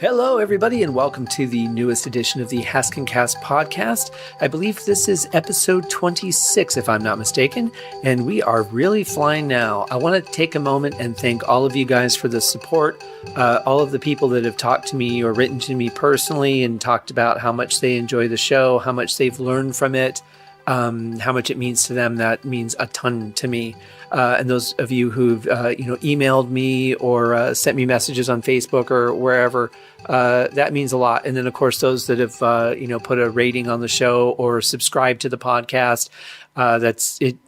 Hello, everybody, and welcome to the newest edition of the Haskincast podcast. I believe this is episode 26, if I'm not mistaken, and we are really flying now. I want to take a moment and thank all of you guys for the support, all of the people that have talked to me or written to me personally and talked about how much they enjoy the show, how much they've learned from it, how much it means to them. That means a ton to me. And those of you who've emailed me or sent me messages on Facebook or wherever, that means a lot. And then, of course, those that have put a rating on the show or subscribed to the podcast, that's it.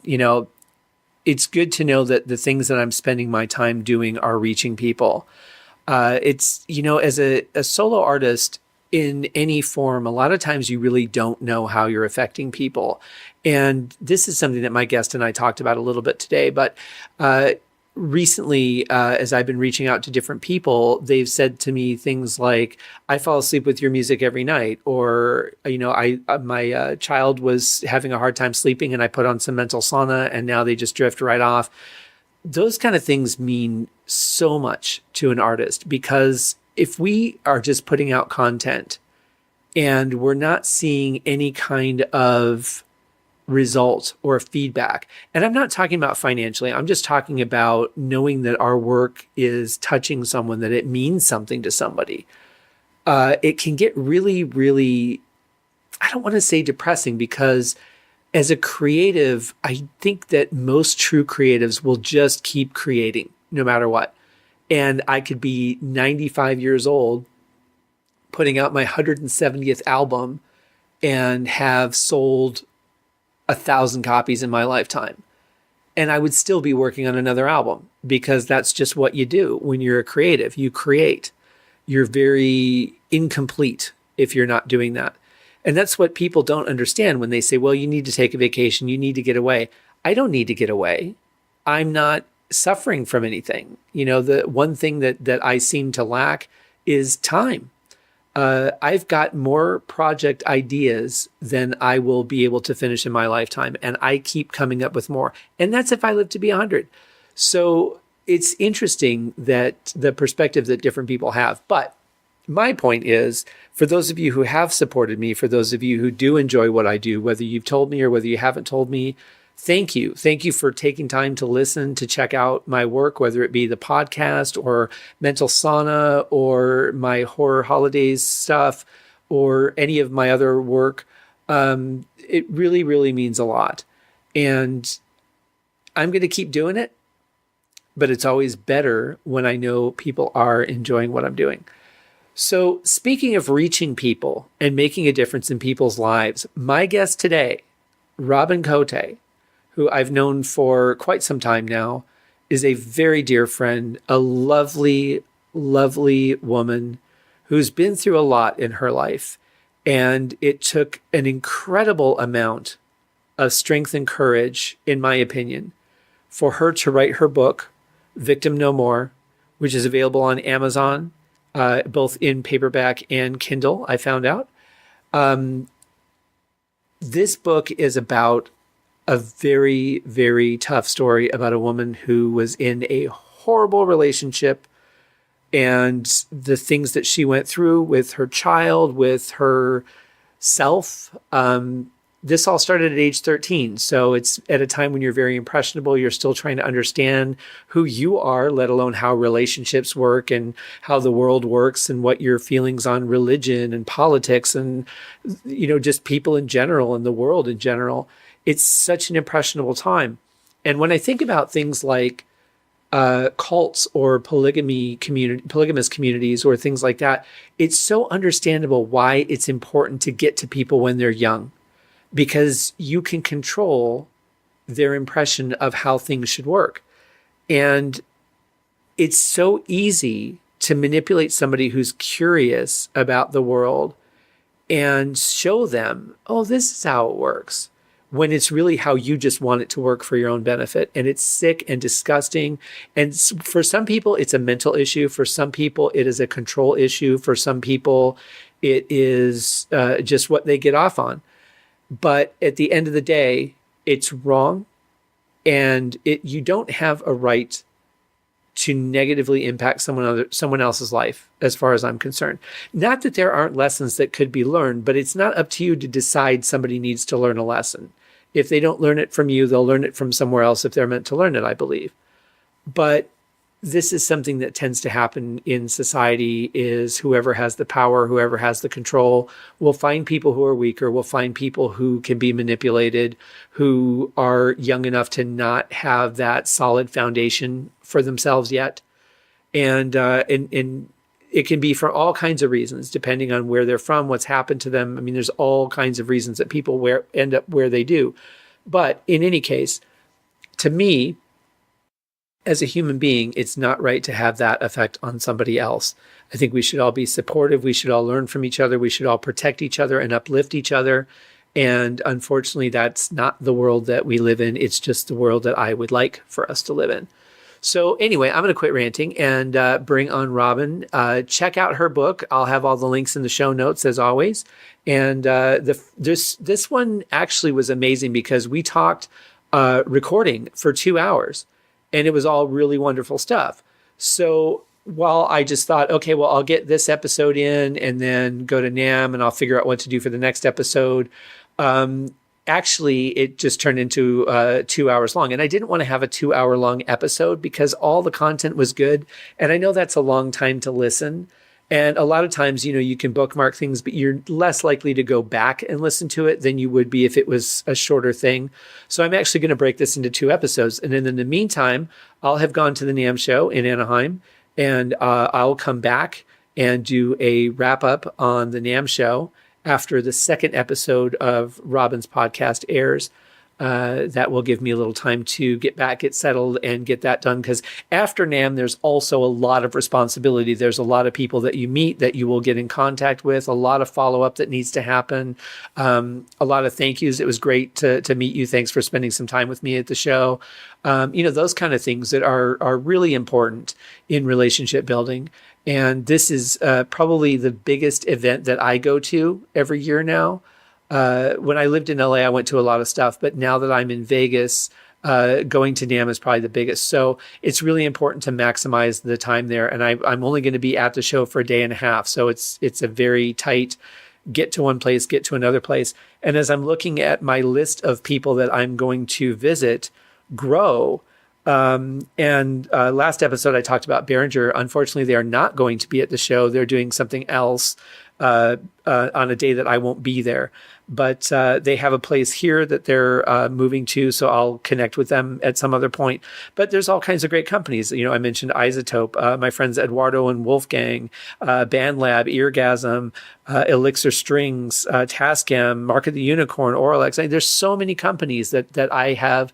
It's good to know that the things that I'm spending my time doing are reaching people. As a solo artist in any form, a lot of times you really don't know how you're affecting people. And this is something that my guest and I talked about a little bit today. But recently, as I've been reaching out to different people, they've said to me things like, I fall asleep with your music every night. Or, my child was having a hard time sleeping and I put on some mental sauna and now they just drift right off. Those kind of things mean so much to an artist, because if we are just putting out content and we're not seeing any kind of result or feedback, and I'm not talking about financially, I'm just talking about knowing that our work is touching someone, that it means something to somebody, it can get really, really, I don't want to say depressing, because as a creative, I think that most true creatives will just keep creating no matter what. And I could be 95 years old, putting out my 170th album and have sold 1,000 copies in my lifetime. And I would still be working on another album, because that's just what you do when you're a creative. You create. You're very incomplete if you're not doing that. And that's what people don't understand when they say, well, you need to take a vacation. You need to get away. I don't need to get away. I'm not suffering from anything. The one thing that I seem to lack is time. I've got more project ideas than I will be able to finish in my lifetime. And I keep coming up with more. And that's if I live to be 100. So it's interesting that the perspective that different people have. But my point is, for those of you who have supported me, for those of you who do enjoy what I do, whether you've told me or whether you haven't told me, thank you. Thank you for taking time to listen, to check out my work, whether it be the podcast or Mental Sauna or my Horror Holidays stuff or any of my other work. It really, really means a lot. And I'm going to keep doing it, but it's always better when I know people are enjoying what I'm doing. So speaking of reaching people and making a difference in people's lives, my guest today, Robin Cote, who I've known for quite some time now, is a very dear friend, a lovely, lovely woman who's been through a lot in her life. And it took an incredible amount of strength and courage, in my opinion, for her to write her book, Victim No More, which is available on Amazon, both in paperback and Kindle, I found out. This book is about a very, very tough story about a woman who was in a horrible relationship and the things that she went through with her child, with herself. This all started at age 13. So it's at a time when you're very impressionable. You're still trying to understand who you are, let alone how relationships work and how the world works and what your feelings on religion and politics and, just people in general and the world in general. It's such an impressionable time. And when I think about things like cults or polygamous communities or things like that, it's so understandable why it's important to get to people when they're young, because you can control their impression of how things should work. And it's so easy to manipulate somebody who's curious about the world and show them, oh, this is how it works, when it's really how you just want it to work for your own benefit. And it's sick and disgusting. And for some people, it's a mental issue. For some people, it is a control issue. For some people, it is just what they get off on. But at the end of the day, it's wrong. And you don't have a right to negatively impact someone else's life, as far as I'm concerned. Not that there aren't lessons that could be learned, but it's not up to you to decide somebody needs to learn a lesson. If they don't learn it from you, they'll learn it from somewhere else if they're meant to learn it, I believe. But this is something that tends to happen in society, is whoever has the power, whoever has the control, will find people who are weaker, will find people who can be manipulated, who are young enough to not have that solid foundation for themselves yet. And it can be for all kinds of reasons, depending on where they're from, what's happened to them. I mean, there's all kinds of reasons that people end up where they do. But in any case, to me, as a human being, it's not right to have that effect on somebody else. I think we should all be supportive. We should all learn from each other. We should all protect each other and uplift each other. And unfortunately, that's not the world that we live in. It's just the world that I would like for us to live in. So anyway, I'm going to quit ranting and bring on Robin. Check out her book. I'll have all the links in the show notes, as always. And this one actually was amazing because we talked recording for 2 hours. And it was all really wonderful stuff. So while I just thought, okay, well, I'll get this episode in and then go to NAM and I'll figure out what to do for the next episode. Actually, it just turned into 2 hours long. And I didn't want to have a 2 hour long episode because all the content was good. And I know that's a long time to listen. And a lot of times, you can bookmark things, but you're less likely to go back and listen to it than you would be if it was a shorter thing. So I'm actually going to break this into 2 episodes. And then in the meantime, I'll have gone to the NAMM show in Anaheim, and I'll come back and do a wrap up on the NAMM show after the second episode of Robin's podcast airs. That will give me a little time to get back, get settled, and get that done. Because after NAMM, there's also a lot of responsibility. There's a lot of people that you meet that you will get in contact with, a lot of follow-up that needs to happen, a lot of thank yous. It was great to meet you. Thanks for spending some time with me at the show. Those kind of things that are really important in relationship building. And this is probably the biggest event that I go to every year now. When I lived in LA, I went to a lot of stuff, but now that I'm in Vegas, going to NAMM is probably the biggest. So it's really important to maximize the time there. And I'm only going to be at the show for a day and a half. So it's a very tight get to one place, get to another place. And as I'm looking at my list of people that I'm going to visit grow, last episode I talked about Behringer. Unfortunately, they are not going to be at the show. They're doing something else on a day that I won't be there. But they have a place here that they're moving to, so I'll connect with them at some other point. But there's all kinds of great companies. I mentioned Isotope, my friends Eduardo and Wolfgang, BandLab, Eargasm, Elixir Strings, Tascam, Mark of the Unicorn, Oralex. There's so many companies that I have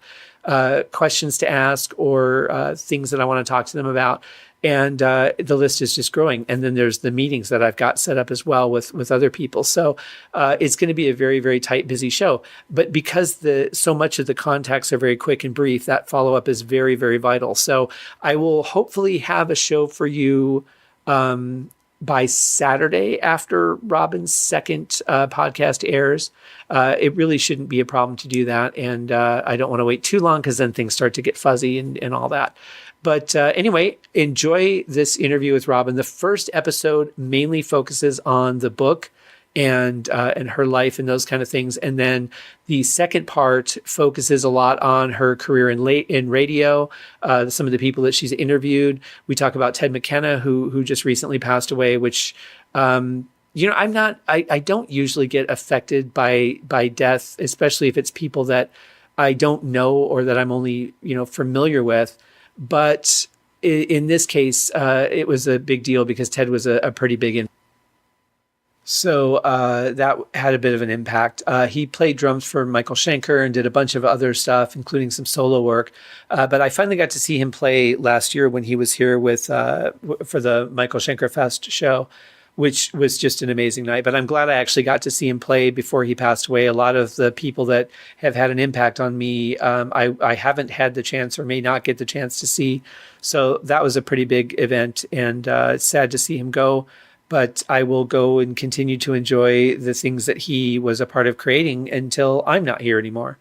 questions to ask or things that I want to talk to them about. And the list is just growing. And then there's the meetings that I've got set up as well with other people. So it's going to be a very, very tight, busy show. But because so much of the contacts are very quick and brief, that follow-up is very, very vital. So I will hopefully have a show for you by Saturday after Robin's second podcast airs. It really shouldn't be a problem to do that. And I don't want to wait too long because then things start to get fuzzy and all that. But anyway, enjoy this interview with Robin. The first episode mainly focuses on the book and her life and those kind of things. And then the second part focuses a lot on her career in radio, some of the people that she's interviewed. We talk about Ted McKenna, who just recently passed away, which, I don't usually get affected by death, especially if it's people that I don't know or that I'm only, familiar with. But in this case, it was a big deal because Ted was a pretty big So that had a bit of an impact. He played drums for Michael Schenker and did a bunch of other stuff, including some solo work. But I finally got to see him play last year when he was here for the Michael Schenker Fest show, which was just an amazing night. But I'm glad I actually got to see him play before he passed away. A lot of the people that have had an impact on me, I haven't had the chance or may not get the chance to see. So that was a pretty big event, and it's sad to see him go. But I will go and continue to enjoy the things that he was a part of creating until I'm not here anymore.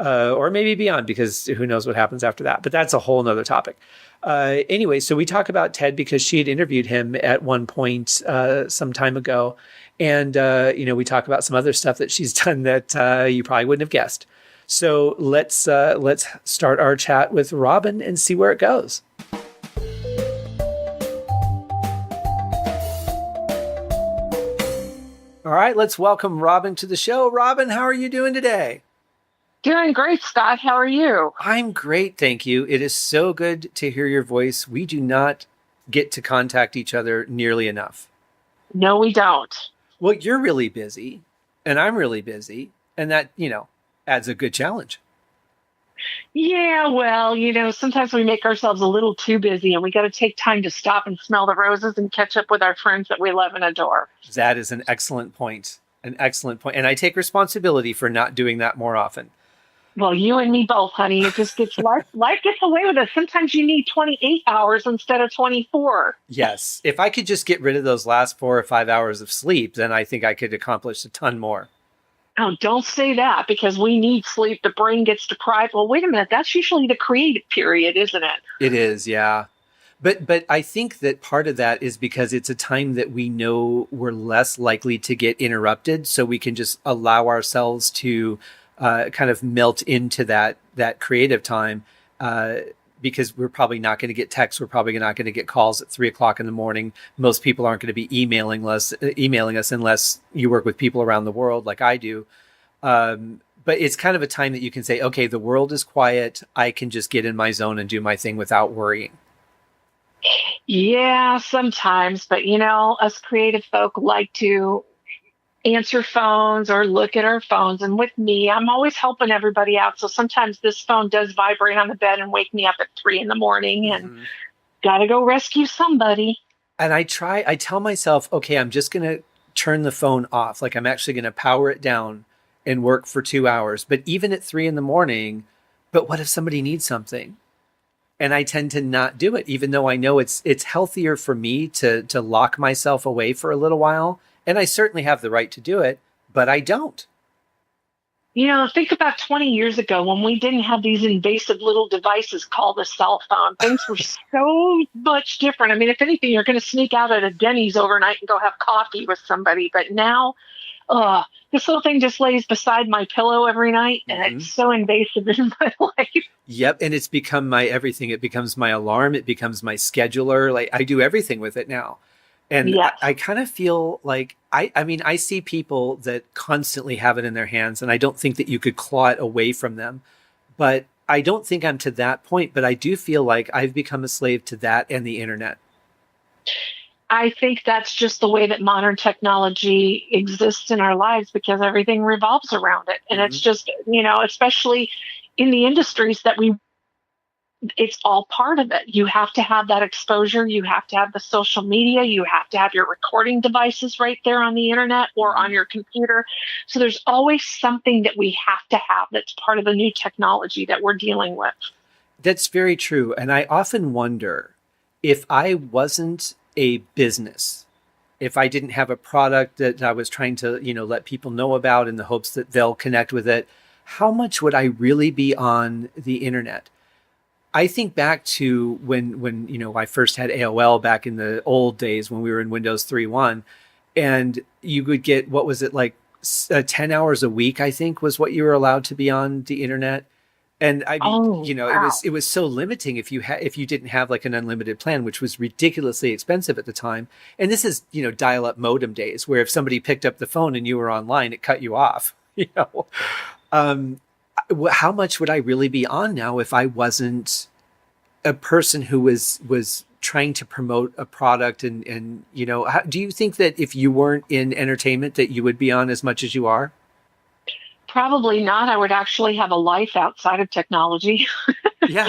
or maybe beyond, because who knows what happens after that. But that's a whole nother topic. Anyway, so we talk about Ted because she had interviewed him at one point some time ago. And, we talk about some other stuff that she's done that you probably wouldn't have guessed. So let's start our chat with Robin and see where it goes. All right, let's welcome Robin to the show. Robin, how are you doing today? Doing great, Scott. How are you? I'm great, thank you. It is so good to hear your voice. We do not get to contact each other nearly enough. No, we don't. Well, you're really busy, and I'm really busy, and that, adds a good challenge. Yeah, well, sometimes we make ourselves a little too busy and we got to take time to stop and smell the roses and catch up with our friends that we love and adore. That is an excellent point. An excellent point. And I take responsibility for not doing that more often. Well, you and me both, honey. It just gets life gets away with us. Sometimes you need 28 hours instead of 24. Yes. If I could just get rid of those last 4 or 5 hours of sleep, then I think I could accomplish a ton more. Oh, don't say that, because we need sleep. The brain gets deprived. Well, wait a minute. That's usually the creative period, isn't it? It is, yeah. But I think that part of that is because it's a time that we know we're less likely to get interrupted, so we can just allow ourselves to kind of melt into that creative time, because we're probably not going to get texts. We're probably not going to get calls at 3:00 in the morning. Most people aren't going to be emailing us unless you work with people around the world like I do. But it's kind of a time that you can say, okay, the world is quiet. I can just get in my zone and do my thing without worrying. Yeah, sometimes. But, us creative folk like to answer phones or look at our phones. And with me, I'm always helping everybody out. So sometimes this phone does vibrate on the bed and wake me up at 3 a.m. and gotta go rescue somebody. And I tell myself, okay, I'm just going to turn the phone off. Like, I'm actually going to power it down and work for 2 hours. But even at 3 a.m, but what if somebody needs something? And I tend to not do it, even though I know it's healthier for me to lock myself away for a little while. And I certainly have the right to do it, but I don't. Think about 20 years ago when we didn't have these invasive little devices called a cell phone. Things were so much different. I mean, if anything, you're going to sneak out at a Denny's overnight and go have coffee with somebody. But now, this little thing just lays beside my pillow every night, and it's so invasive in my life. Yep, and it's become my everything. It becomes my alarm. It becomes my scheduler. Like, I do everything with it now. And yes. I kind of feel like, I see people that constantly have it in their hands, and I don't think that you could claw it away from them. But I don't think I'm to that point, but I do feel like I've become a slave to that and the internet. I think that's just the way that modern technology exists in our lives, because everything revolves around it. And it's just, especially in the industries that it's all part of it. You have to have that exposure. You have to have the social media. You have to have your recording devices right there on the internet or on your computer. So there's always something that we have to have that's part of the new technology that we're dealing with. That's very true. And I often wonder, if I wasn't a business, if I didn't have a product that I was trying to, let people know about in the hopes that they'll connect with it, how much would I really be on the internet? I think back to when I first had AOL back in the old days when we were in Windows 3.1, and you would get, what was it, like 10 hours a week, I think, was what you were allowed to be on the internet. And I mean, wow. it was so limiting if you didn't have like an unlimited plan, which was ridiculously expensive at the time. And this is, dial-up modem days, where if somebody picked up the phone and you were online, it cut you off. How much would I really be on now if I wasn't a person who was trying to promote a product? And do you think that if you weren't in entertainment that you would be on as much as you are? Probably not. I would actually have a life outside of technology. Yeah.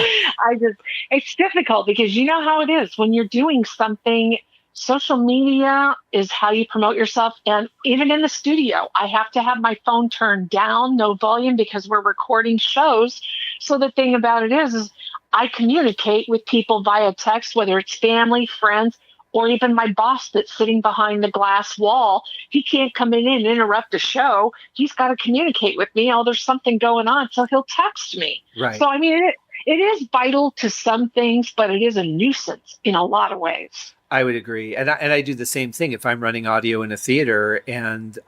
It's difficult, because you know how it is when you're doing something. Social media is how you promote yourself. And even in the studio, I have to have my phone turned down, no volume, because we're recording shows. So the thing about it is I communicate with people via text, whether it's family, friends, or even my boss that's sitting behind the glass wall. He can't come in and interrupt a show. He's got to communicate with me. Oh, there's something going on. So he'll text me. Right. So, I mean, it is vital to some things, but it is a nuisance in a lot of ways. I would agree. And I do the same thing if I'm running audio in a theater, and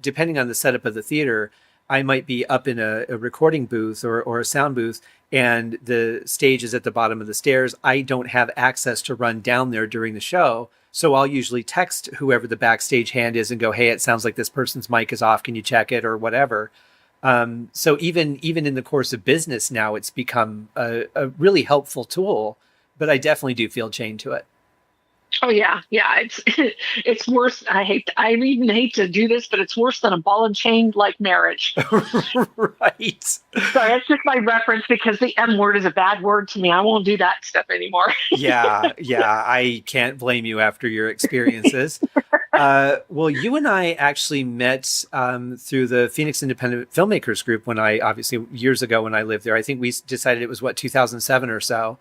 depending on the setup of the theater, I might be up in a recording booth or a sound booth, and the stage is at the bottom of the stairs. I don't have access to run down there during the show. So I'll usually text whoever the backstage hand is and go, hey, it sounds like this person's mic is off. Can you check it or whatever? So even in the course of business now, it's become a really helpful tool, but I definitely do feel chained to it. Oh yeah, yeah. It's it's worse. I even hate to do this, but it's worse than a ball and chain like marriage. Right. Sorry, that's just my reference because the M word is a bad word to me. I won't do that stuff anymore. Yeah, I can't blame you after your experiences. Well, you and I actually met through the Phoenix Independent Filmmakers Group obviously years ago when I lived there. I think we decided it was 2007 or so.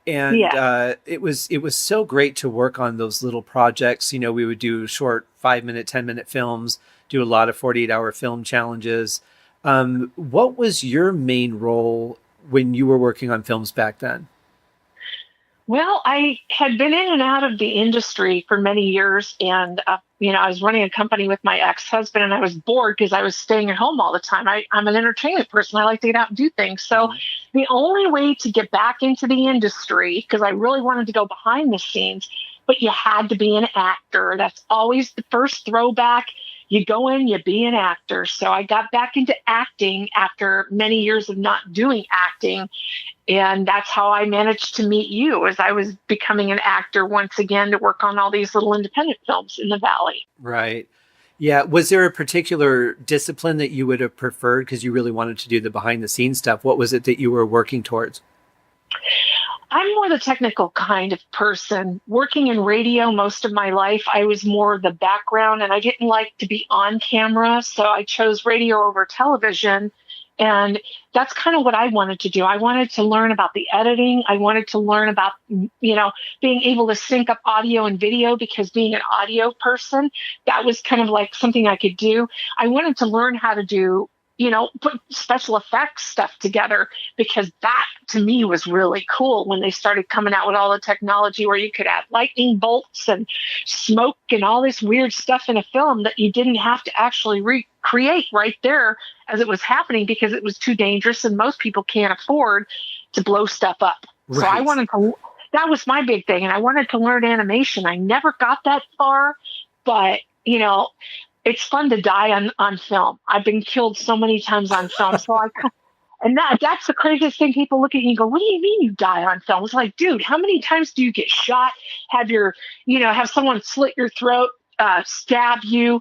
And Yeah. it was so great to work on those little projects. You know, we would do short 5-minute, 10-minute films, do a lot of 48-hour film challenges. What was your main role when you were working on films back then? Well, I had been in and out of the industry for many years, and I was running a company with my ex-husband, and I was bored because I was staying at home all the time. I'm an entertainment person; I like to get out and do things. So, the only way to get back into the industry, because I really wanted to go behind the scenes, but you had to be an actor. That's always the first throwback. You go in, you be an actor. So I got back into acting after many years of not doing acting. And that's how I managed to meet you as I was becoming an actor once again to work on all these little independent films in the Valley. Right. Yeah. Was there a particular discipline that you would have preferred because you really wanted to do the behind the scenes stuff? What was it that you were working towards? I'm more the technical kind of person. Working in radio most of my life, I was more the background and I didn't like to be on camera. So I chose radio over television. And that's kind of what I wanted to do. I wanted to learn about the editing. I wanted to learn about, being able to sync up audio and video because being an audio person, that was kind of like something I could do. I wanted to learn how to do put special effects stuff together because that to me was really cool when they started coming out with all the technology where you could add lightning bolts and smoke and all this weird stuff in a film that you didn't have to actually recreate right there as it was happening because it was too dangerous and most people can't afford to blow stuff up. Right. So that was my big thing. And I wanted to learn animation. I never got that far, but it's fun to die on film. I've been killed so many times on film. And that's the craziest thing. People look at you and go, what do you mean you die on film? It's like, dude, how many times do you get shot? Have someone slit your throat, stab you,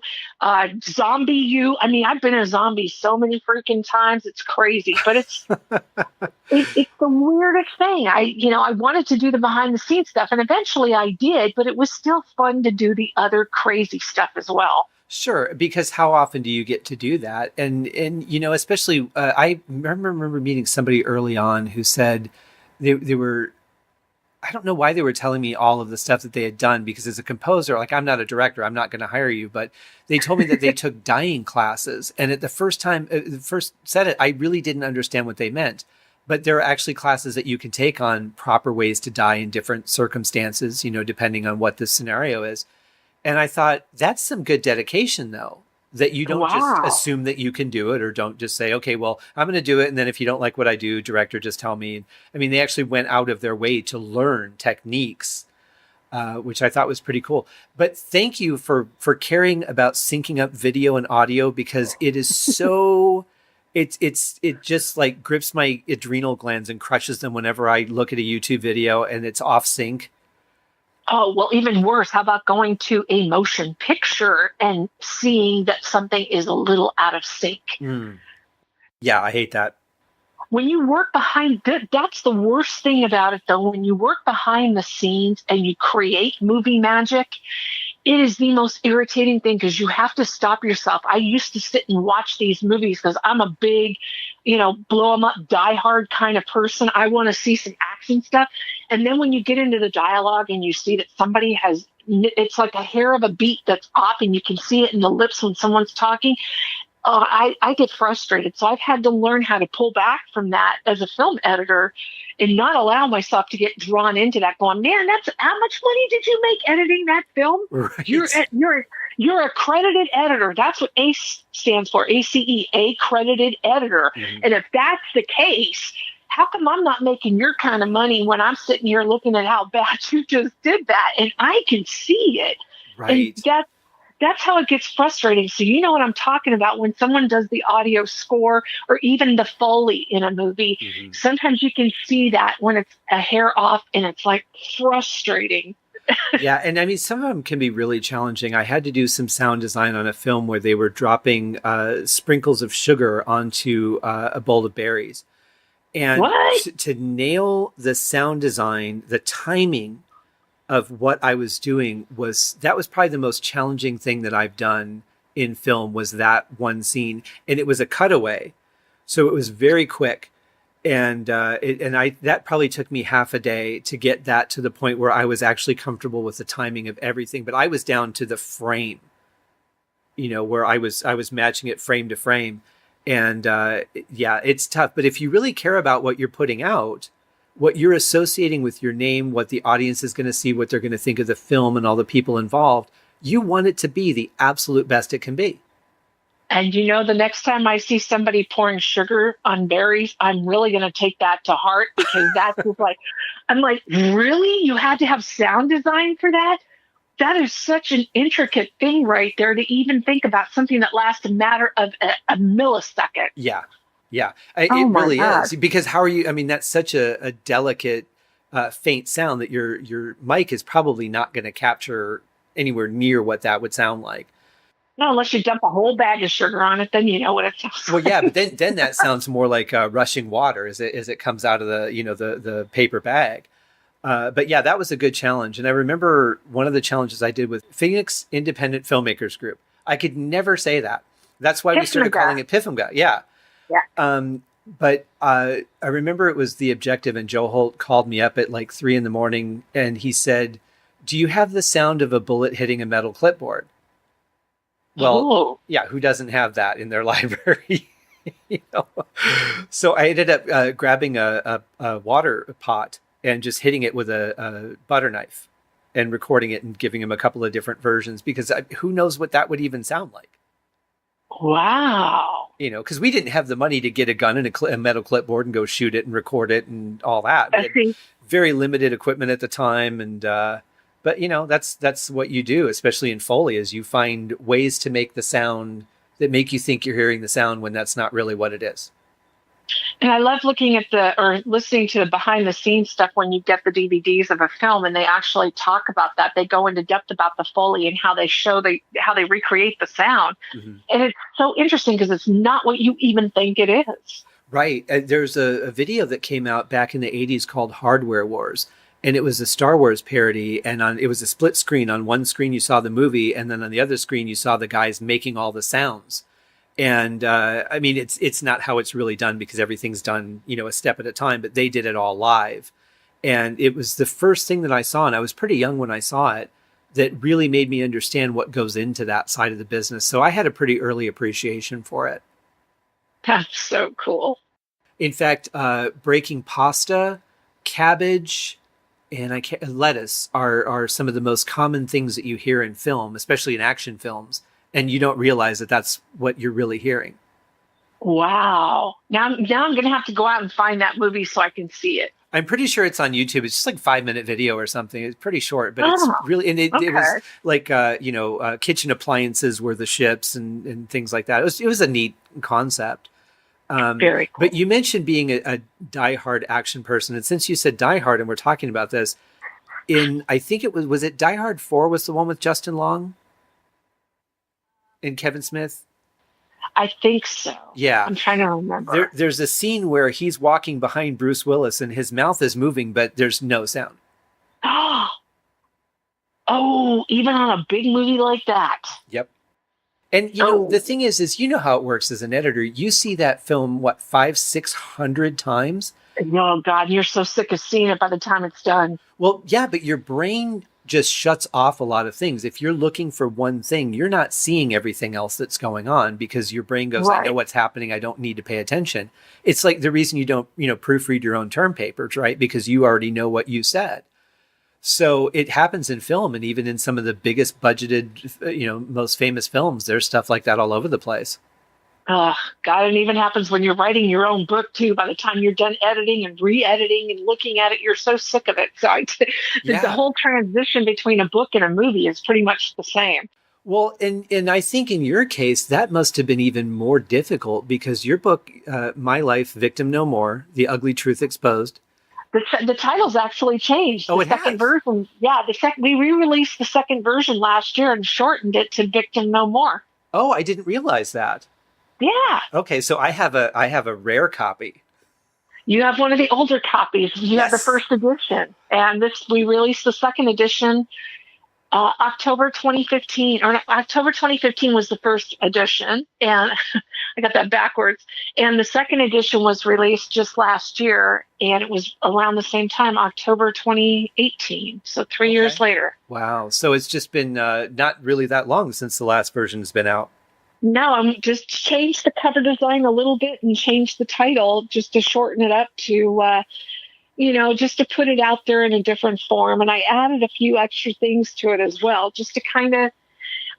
zombie you? I mean, I've been a zombie so many freaking times. It's crazy, but it's the weirdest thing. I wanted to do the behind the scenes stuff and eventually I did, but it was still fun to do the other crazy stuff as well. Sure, because how often do you get to do that? And especially I remember meeting somebody early on who said they were, I don't know why they were telling me all of the stuff that they had done because as a composer, like I'm not a director, I'm not going to hire you, but they told me that they took dyeing classes. And at the first said it, I really didn't understand what they meant. But there are actually classes that you can take on proper ways to dye in different circumstances, depending on what the scenario is. And I thought, that's some good dedication, though, that you don't just assume that you can do it or don't just say, okay, well, I'm going to do it. And then if you don't like what I do, director, just tell me. I mean, they actually went out of their way to learn techniques, which I thought was pretty cool. But thank you for caring about syncing up video and audio because it is so... It just like grips my adrenal glands and crushes them whenever I look at a YouTube video and it's off sync. Oh, well, even worse. How about going to a motion picture and seeing that something is a little out of sync? Yeah, I hate that. When you work that's the worst thing about it, though. When you work behind the scenes and you create movie magic, It is the most irritating thing because you have to stop yourself. I used to sit and watch these movies because I'm a big, blow 'em up, die hard kind of person. I want to see some action stuff. And then when you get into the dialogue and you see that somebody has, it's like a hair of a beat that's off, and you can see it in the lips when someone's talking. I get frustrated. So I've had to learn how to pull back from that as a film editor and not allow myself to get drawn into that going, man, that's how much money did you make editing that film? Right. You're a credited editor. That's what ACE stands for, ACE, accredited editor. Mm-hmm. And if that's the case, how come I'm not making your kind of money when I'm sitting here looking at how bad you just did that? And I can see it. Right. And that's how it gets frustrating. So you know what I'm talking about when someone does the audio score or even the Foley in a movie. Mm-hmm. Sometimes you can see that when it's a hair off, and it's like frustrating. Yeah. And I mean, some of them can be really challenging. I had to do some sound design on a film where they were dropping sprinkles of sugar onto a bowl of berries. And to nail the sound design, the timing of what I was doing was probably the most challenging thing that I've done in film, was that one scene. And it was a cutaway. So it was very quick. And that probably took me half a day to get that to the point where I was actually comfortable with the timing of everything. But I was down to the frame, where I was matching it frame to frame. And yeah, it's tough. But if you really care about what you're putting out, what you're associating with your name, what the audience is going to see, what they're going to think of the film and all the people involved, you want it to be the absolute best it can be. And the next time I see somebody pouring sugar on berries, I'm really going to take that to heart, because that's just like, I'm like, really? You had to have sound design for that? That is such an intricate thing right there, to even think about something that lasts a matter of a millisecond. Yeah. Yeah, it really is. Because how are you? I mean, that's such a delicate, faint sound that your mic is probably not going to capture anywhere near what that would sound like. No, unless you dump a whole bag of sugar on it, then you know what it sounds like. Well, yeah, but then that sounds more like rushing water as it comes out of the paper bag. But yeah, that was a good challenge. And I remember one of the challenges I did with Phoenix Independent Filmmakers Group. I could never say that. That's why we started calling it PIFMGA. Yeah. Yeah. But I remember it was the objective, and Joe Holt called me up at like 3 a.m. and he said, "Do you have the sound of a bullet hitting a metal clipboard?" Well, yeah, who doesn't have that in their library? So I ended up grabbing a water pot and just hitting it with a butter knife and recording it and giving him a couple of different versions, because who knows what that would even sound like. Wow. Because we didn't have the money to get a gun and a metal clipboard and go shoot it and record it and all that. We had very limited equipment at the time. And, but that's what you do, especially in Foley, is you find ways to make the sound that make you think you're hearing the sound when that's not really what it is. And I love looking at listening to the behind the scenes stuff when you get the DVDs of a film, and they actually talk about that. They go into depth about the Foley and how they how they recreate the sound. Mm-hmm. And it's so interesting because it's not what you even think it is. Right. There's a video that came out back in the 80s called Hardware Wars. And it was a Star Wars parody, and it was a split screen. On one screen you saw the movie, and then on the other screen you saw the guys making all the sounds. And I mean, it's not how it's really done, because everything's done, a step at a time, but they did it all live. And it was the first thing that I saw, and I was pretty young when I saw it, that really made me understand what goes into that side of the business. So I had a pretty early appreciation for it. That's so cool. In fact, breaking pasta, cabbage, and lettuce are some of the most common things that you hear in film, especially in action films. And you don't realize that that's what you're really hearing. Wow. Now I'm going to have to go out and find that movie so I can see it. I'm pretty sure it's on YouTube. It's just like 5-minute video or something. It's pretty short, but it's really, and it was like, kitchen appliances were the ships and things like that. It was a neat concept. Very cool. But you mentioned being a diehard action person. And since you said Die Hard and we're talking about this, I think it was it Die Hard 4 was the one with Justin Long? And Kevin Smith? I think so. Yeah. I'm trying to remember. There's a scene where he's walking behind Bruce Willis and his mouth is moving, but there's no sound. Oh, even on a big movie like that. Yep. And the Oh, thing is how it works as an editor. You see that film what 500-600 times. oh God, you're so sick of seeing it by the time it's done. Well, yeah, but your brain just shuts off a lot of things. If you're looking for one thing, you're not seeing everything else that's going on because your brain goes, I know Right. what's happening. I don't need to pay attention. It's like the reason you don't, proofread your own term papers, right? Because you already know what you said. So it happens in film and even in some of the biggest budgeted, most famous films, there's stuff like that all over the place. God, it even happens when you're writing your own book too. By the time you're done editing and re-editing and looking at it, you're so sick of it. So the Yeah. whole transition between a book and a movie is pretty much the same. Well, and I think in your case, that must have been even more difficult because your book, My Life, Victim No More, The Ugly Truth Exposed. The title's actually changed. Oh, The it second has. version, yeah, we re-released the second version last year and shortened it to Victim No More. Oh, I didn't realize that. Yeah, Okay, so I have a rare copy. you have one of the older copies. You have the Yes. first edition, and this we released the second edition October 2015, or October 2015 was the first edition, and I got that backwards. And the second edition was released just last year, and it was around the same time, October 2018. So 3 years Okay. later. Wow. So it's just been not really that long since the last version's been out. No, I'm just changed the cover design a little bit and changed the title just to shorten it up to just to put it out there in a different form. And I added a few extra things to it as well, just to kind of,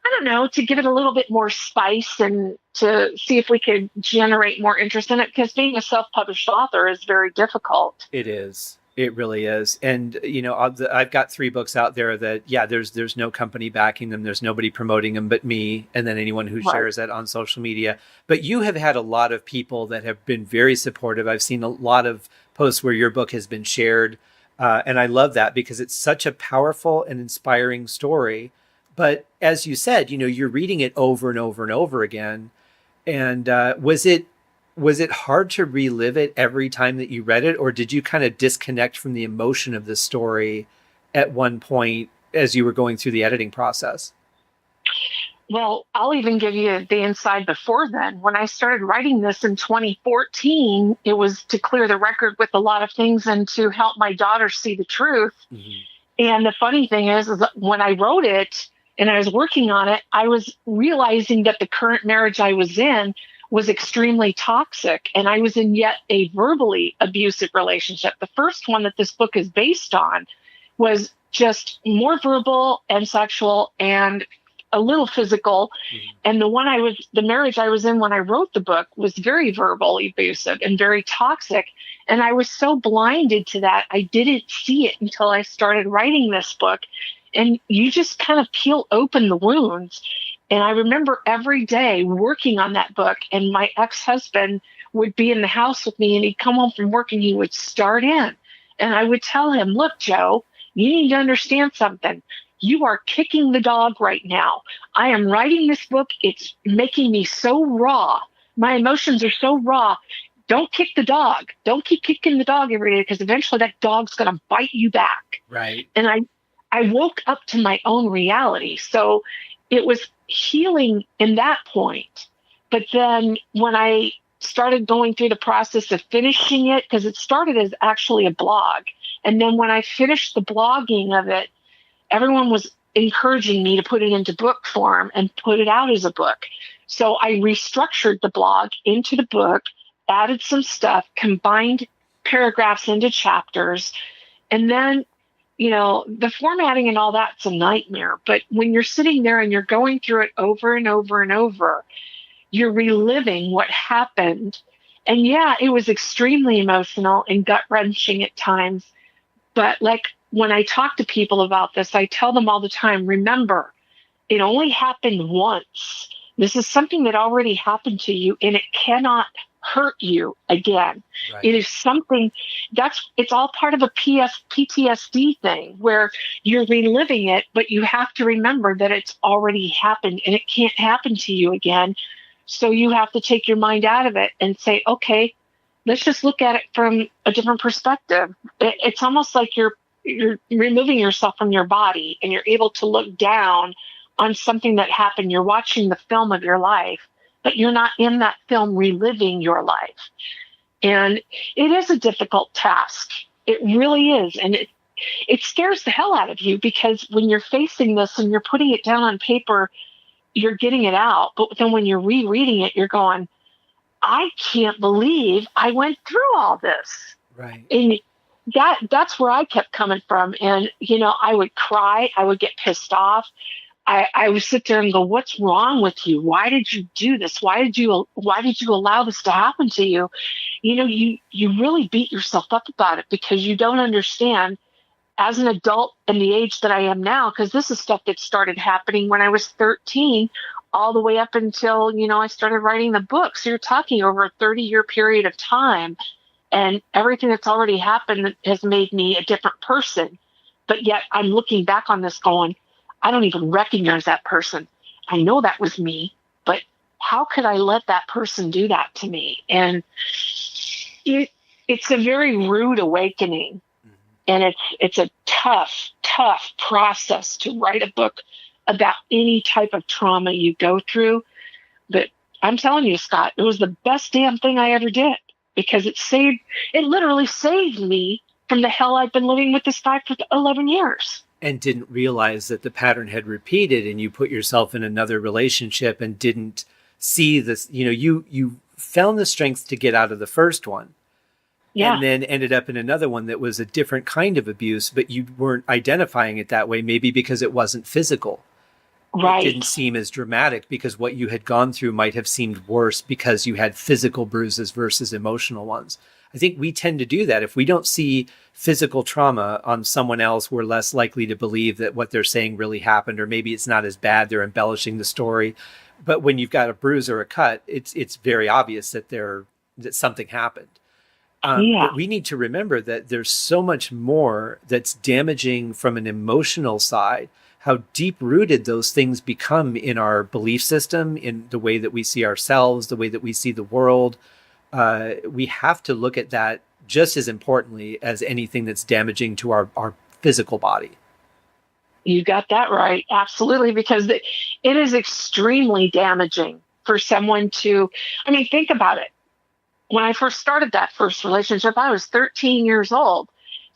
I don't know, to give it a little bit more spice and to see if we could generate more interest in it. Because being a self published author is very difficult. It is. It really is. And I've got 3 books out there that yeah, there's no company backing them. There's nobody promoting them but me, and then anyone who Right. shares that on social media. But you have had a lot of people that have been very supportive. I've seen a lot of posts where your book has been shared, and I love that because it's such a powerful and inspiring story. But as you said, you're reading it over and over and over again. And was it hard to relive it every time that you read it, or did you kind of disconnect from the emotion of the story at one point as you were going through the editing process? Well, I'll even give you the inside before then. When I started writing this in 2014, it was to clear the record with a lot of things and to help my daughter see the truth. Mm-hmm. And the funny thing is that when I wrote it and I was working on it, I was realizing that the current marriage I was in was extremely toxic. And I was in yet a verbally abusive relationship. The first one that this book is based on was just more verbal and sexual and a little physical. Mm-hmm. And the marriage I was in when I wrote the book was very verbal abusive and very toxic. And I was so blinded to that, I didn't see it until I started writing this book. And you just kind of peel open the wounds. And I remember every day working on that book, and my ex husband would be in the house with me, and he'd come home from work and he would start in. And I would tell him, look, Joe, you need to understand something. You are kicking the dog right now. I am writing this book. It's making me so raw. My emotions are so raw. Don't kick the dog. Don't keep kicking the dog every day because eventually that dog's going to bite you back. Right. And I woke up to my own reality. So it was healing in that point. But then when I started going through the process of finishing it, because it started as actually a blog. And then when I finished the blogging of it, everyone was encouraging me to put it into book form and put it out as a book. So I restructured the blog into the book, added some stuff, combined paragraphs into chapters, and then the formatting and all that's a nightmare. But when you're sitting there and you're going through it over and over and over, you're reliving what happened. And yeah, it was extremely emotional and gut wrenching at times. But like when I talk to people about this, I tell them all the time, remember, it only happened once. This is something that already happened to you and it cannot hurt you again. It Right. is something it's all part of a PTSD thing where you're reliving it, but you have to remember that it's already happened and it can't happen to you again. So you have to take your mind out of it and say, okay, let's just look at it from a different perspective. It's almost like you're you're removing yourself from your body, and you're able to look down on something that happened. You're watching the film of your life, but you're not in that film reliving your life. And it is a difficult task. It really is. And it scares the hell out of you, because when you're facing this and you're putting it down on paper, you're getting it out. But then when you're rereading it, you're going, I can't believe I went through all this. Right. And that's where I kept coming from. And, I would cry. I would get pissed off. I would sit there and go, what's wrong with you? Why did you do this? Why did you allow this to happen to you? You really beat yourself up about it, because you don't understand, as an adult in the age that I am now, because this is stuff that started happening when I was 13, all the way up until, I started writing the book. So you're talking over a 30-year period of time, and everything that's already happened has made me a different person. But yet I'm looking back on this going, I don't even recognize that person. I know that was me, but how could I let that person do that to me? And it's a very rude awakening. And it's a tough, tough process to write a book about any type of trauma you go through. But I'm telling you, Scott, it was the best damn thing I ever did, because it literally saved me from the hell I've been living with this guy for 11 years. And didn't realize that the pattern had repeated, and you put yourself in another relationship and didn't see this. You found the strength to get out of the first one. Yeah. And then ended up in another one that was a different kind of abuse, but you weren't identifying it that way, maybe because it wasn't physical. Right. It didn't seem as dramatic, because what you had gone through might have seemed worse because you had physical bruises versus emotional ones. I think we tend to do that. If we don't see physical trauma on someone else, we're less likely to believe that what they're saying really happened, or maybe it's not as bad. They're embellishing the story. But when you've got a bruise or a cut, it's very obvious that something happened. But we need to remember that there's so much more that's damaging from an emotional side, how deep-rooted those things become in our belief system, in the way that we see ourselves, the way that we see the world. We have to look at that just as importantly as anything that's damaging to our physical body. You got that right. Absolutely. Because it is extremely damaging for someone to, think about it. When I first started that first relationship, I was 13 years old.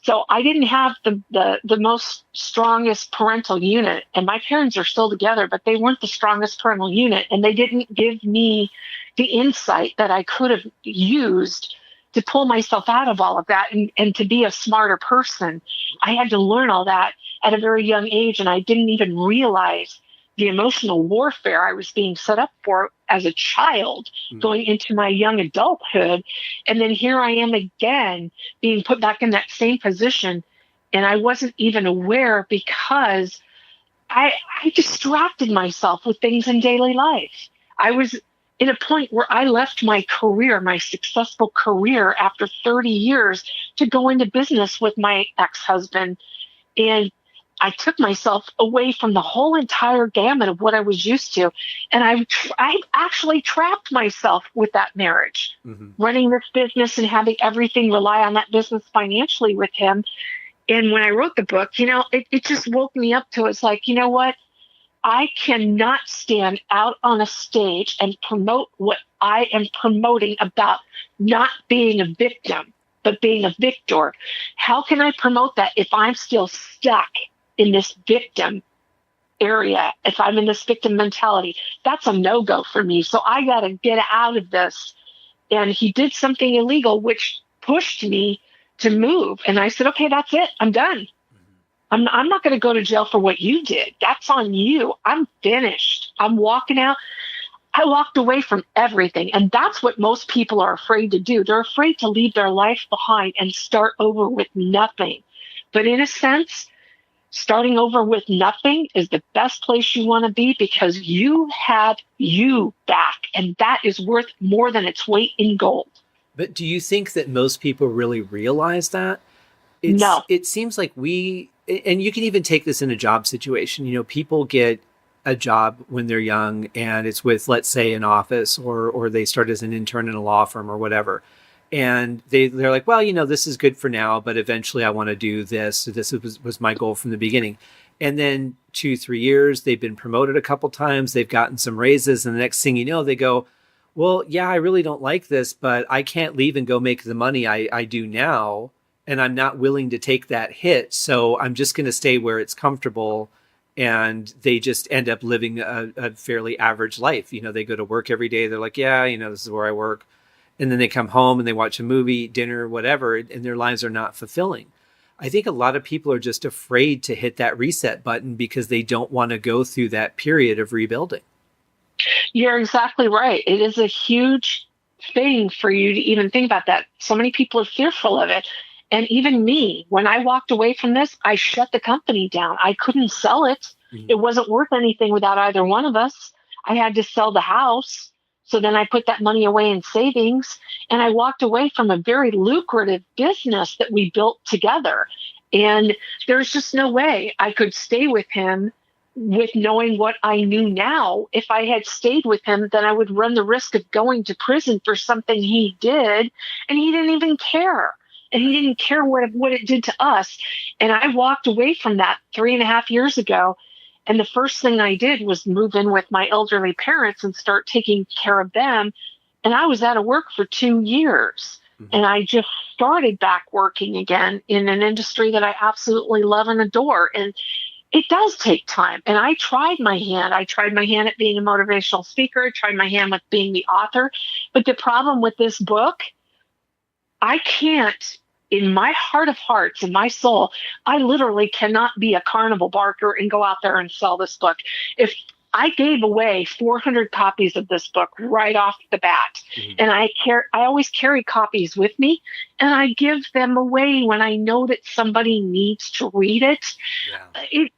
So I didn't have the most strongest parental unit, and my parents are still together, but they weren't the strongest parental unit, and they didn't give me the insight that I could have used to pull myself out of all of that and to be a smarter person. I had to learn all that at a very young age, and I didn't even realize the emotional warfare I was being set up for as a child going into my young adulthood. And then here I am again being put back in that same position. And I wasn't even aware, because I distracted myself with things in daily life. I was in a point where I left my career, my successful career, after 30 years to go into business with my ex-husband. And I took myself away from the whole entire gamut of what I was used to. And I actually trapped myself with that marriage, running this business and having everything rely on that business financially with him. And when I wrote the book, it just woke me up to, it's like, you know what? I cannot stand out on a stage and promote what I am promoting about not being a victim, but being a victor. How can I promote that if I'm still stuck in this victim area, if I'm in this victim mentality? That's a no-go for me. So I got to get out of this. And he did something illegal, which pushed me to move. And I said, okay, that's it. I'm done. I'm not going to go to jail for what you did. That's on you. I'm finished. I'm walking out. I walked away from everything. And that's what most people are afraid to do. They're afraid to leave their life behind and start over with nothing. But in a sense, starting over with nothing is the best place you want to be, because you had you back, and that is worth more than its weight in gold. But do you think that most people really realize that? No. It seems like and you can even take this in a job situation. People get a job when they're young, and it's with, let's say, an office, or they start as an intern in a law firm or whatever. And they're like, well, this is good for now, but eventually I want to do this. So this was my goal from the beginning. And then 2, 3 years, they've been promoted a couple times. They've gotten some raises. And the next thing you know, they go, well, yeah, I really don't like this, but I can't leave and go make the money I do now. And I'm not willing to take that hit. So I'm just going to stay where it's comfortable. And they just end up living a fairly average life. They go to work every day. They're like, yeah, this is where I work. And then they come home and they watch a movie, dinner, whatever, and their lives are not fulfilling. I think a lot of people are just afraid to hit that reset button because they don't want to go through that period of rebuilding. You're exactly right. It is a huge thing for you to even think about that. So many people are fearful of it. And even me, when I walked away from this, I shut the company down. I couldn't sell it. Mm-hmm. It wasn't worth anything without either one of us. I had to sell the house. So then I put that money away in savings, and I walked away from a very lucrative business that we built together. And there's just no way I could stay with him with knowing what I knew now. If I had stayed with him, then I would run the risk of going to prison for something he did, and he didn't even care. And he didn't care what it did to us. And I walked away from that 3.5 years ago. And the first thing I did was move in with my elderly parents and start taking care of them. And I was out of work for 2 years. Mm-hmm. And I just started back working again in an industry that I absolutely love and adore. And it does take time. And I tried my hand. I tried my hand at being a motivational speaker. I tried my hand with being the author. But the problem with this book, I can't, in my heart of hearts, in my soul, I literally cannot be a carnival barker and go out there and sell this book. If I gave away 400 copies of this book right off the bat, Mm-hmm. and I always carry copies with me, and I give them away when I know that somebody needs to read it. Yeah.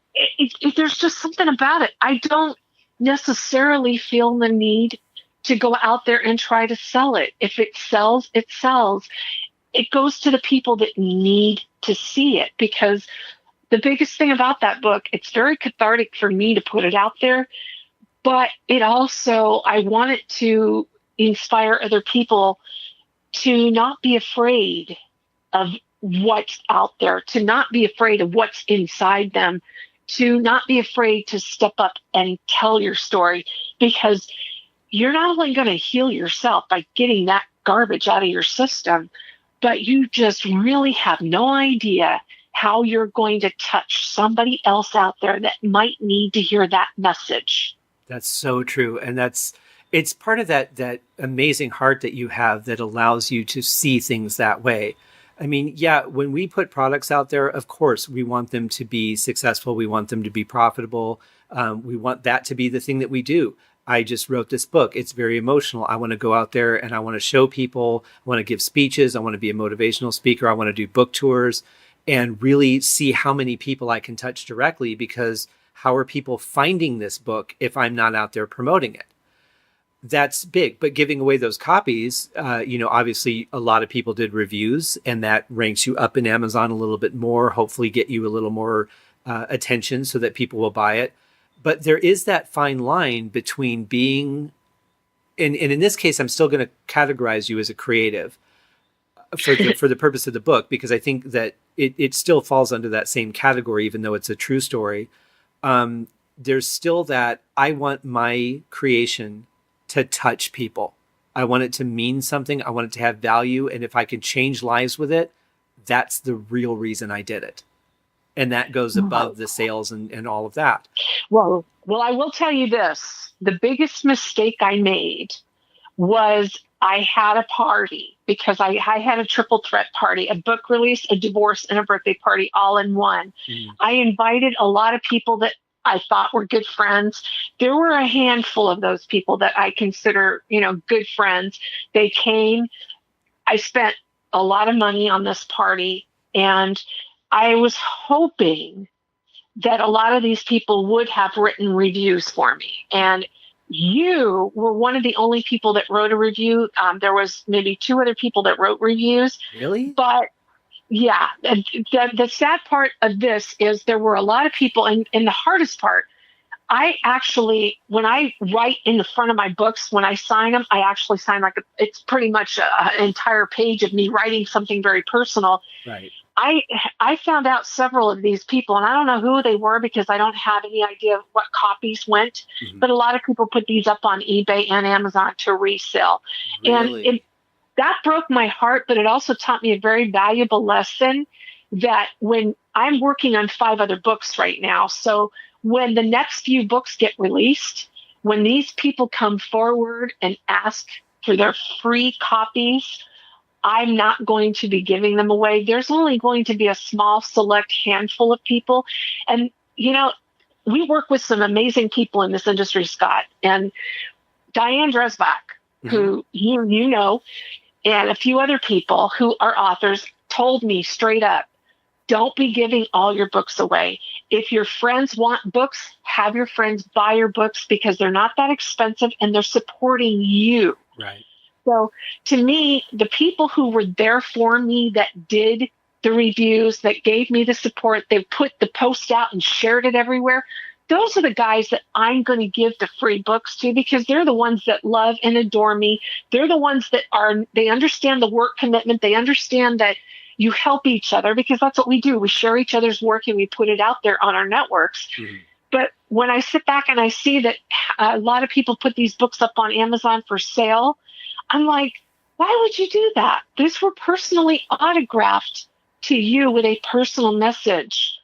There's just something about it. I don't necessarily feel the need to go out there and try to sell it. If it sells, it sells. It goes to the people that need to see it, because the biggest thing about that book, it's very cathartic for me to put it out there, but it also, I want it to inspire other people to not be afraid of what's out there, to not be afraid of what's inside them, to not be afraid to step up and tell your story, because you're not only going to heal yourself by getting that garbage out of your system, but you just really have no idea how you're going to touch somebody else out there that might need to hear that message. That's so true. And it's part of that amazing heart that you have that allows you to see things that way. I mean, yeah, when we put products out there, of course, we want them to be successful. We want them to be profitable. We want that to be the thing that we do. I just wrote this book. It's very emotional. I want to go out there and I want to show people, I want to give speeches. I want to be a motivational speaker. I want to do book tours and really see how many people I can touch directly, because how are people finding this book if I'm not out there promoting it? That's big. But giving away those copies, obviously a lot of people did reviews, and that ranks you up in Amazon a little bit more, hopefully get you a little more attention so that people will buy it. But there is that fine line between being, and in this case, I'm still going to categorize you as a creative for the purpose of the book, because I think that it still falls under that same category, even though it's a true story. There's still that I want my creation to touch people. I want it to mean something. I want it to have value. And if I can change lives with it, that's the real reason I did it. And that goes above the sales and all of that. Well, I will tell you this. The biggest mistake I made was I had a party, because I had a triple threat party, a book release, a divorce, and a birthday party all in one. I invited a lot of people that I thought were good friends. There were a handful of those people that I consider, good friends. They came. I spent a lot of money on this party, and I was hoping that a lot of these people would have written reviews for me. And you were one of the only people that wrote a review. There was maybe 2 other people that wrote reviews. Really? But yeah, the sad part of this is there were a lot of people, and the hardest part, I actually, when I write in the front of my books, when I sign them, I actually sign it's pretty much an entire page of me writing something very personal. Right. I I found out several of these people, and I don't know who they were because I don't have any idea of what copies went. Hmm. But a lot of people put these up on eBay and Amazon to resell, and Really? that broke my heart. But it also taught me a very valuable lesson that when I'm working on 5 other books right now, so when the next few books get released, when these people come forward and ask for their free copies, I'm not going to be giving them away. There's only going to be a small select handful of people. And, we work with some amazing people in this industry, Scott. And Diane Dresbach, Hmm. who you know, and a few other people who are authors told me straight up, don't be giving all your books away. If your friends want books, have your friends buy your books because they're not that expensive and they're supporting you. Right. So to me, the people who were there for me that did the reviews, that gave me the support, they put the post out and shared it everywhere. Those are the guys that I'm going to give the free books to because they're the ones that love and adore me. They're the ones that they understand the work commitment. They understand that you help each other because that's what we do. We share each other's work and we put it out there on our networks. Hmm. But when I sit back and I see that a lot of people put these books up on Amazon for sale, I'm like, why would you do that? These were personally autographed to you with a personal message.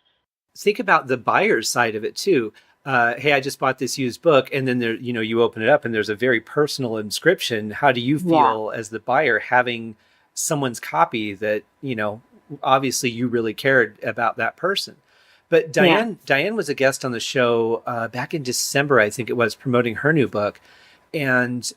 Think about the buyer's side of it too. Hey, I just bought this used book, and then there, you open it up, and there's a very personal inscription. How do you Yeah. feel as the buyer having someone's copy that obviously you really cared about that person? But Yeah. Diane was a guest on the show back in December, I think it was, promoting her new book. And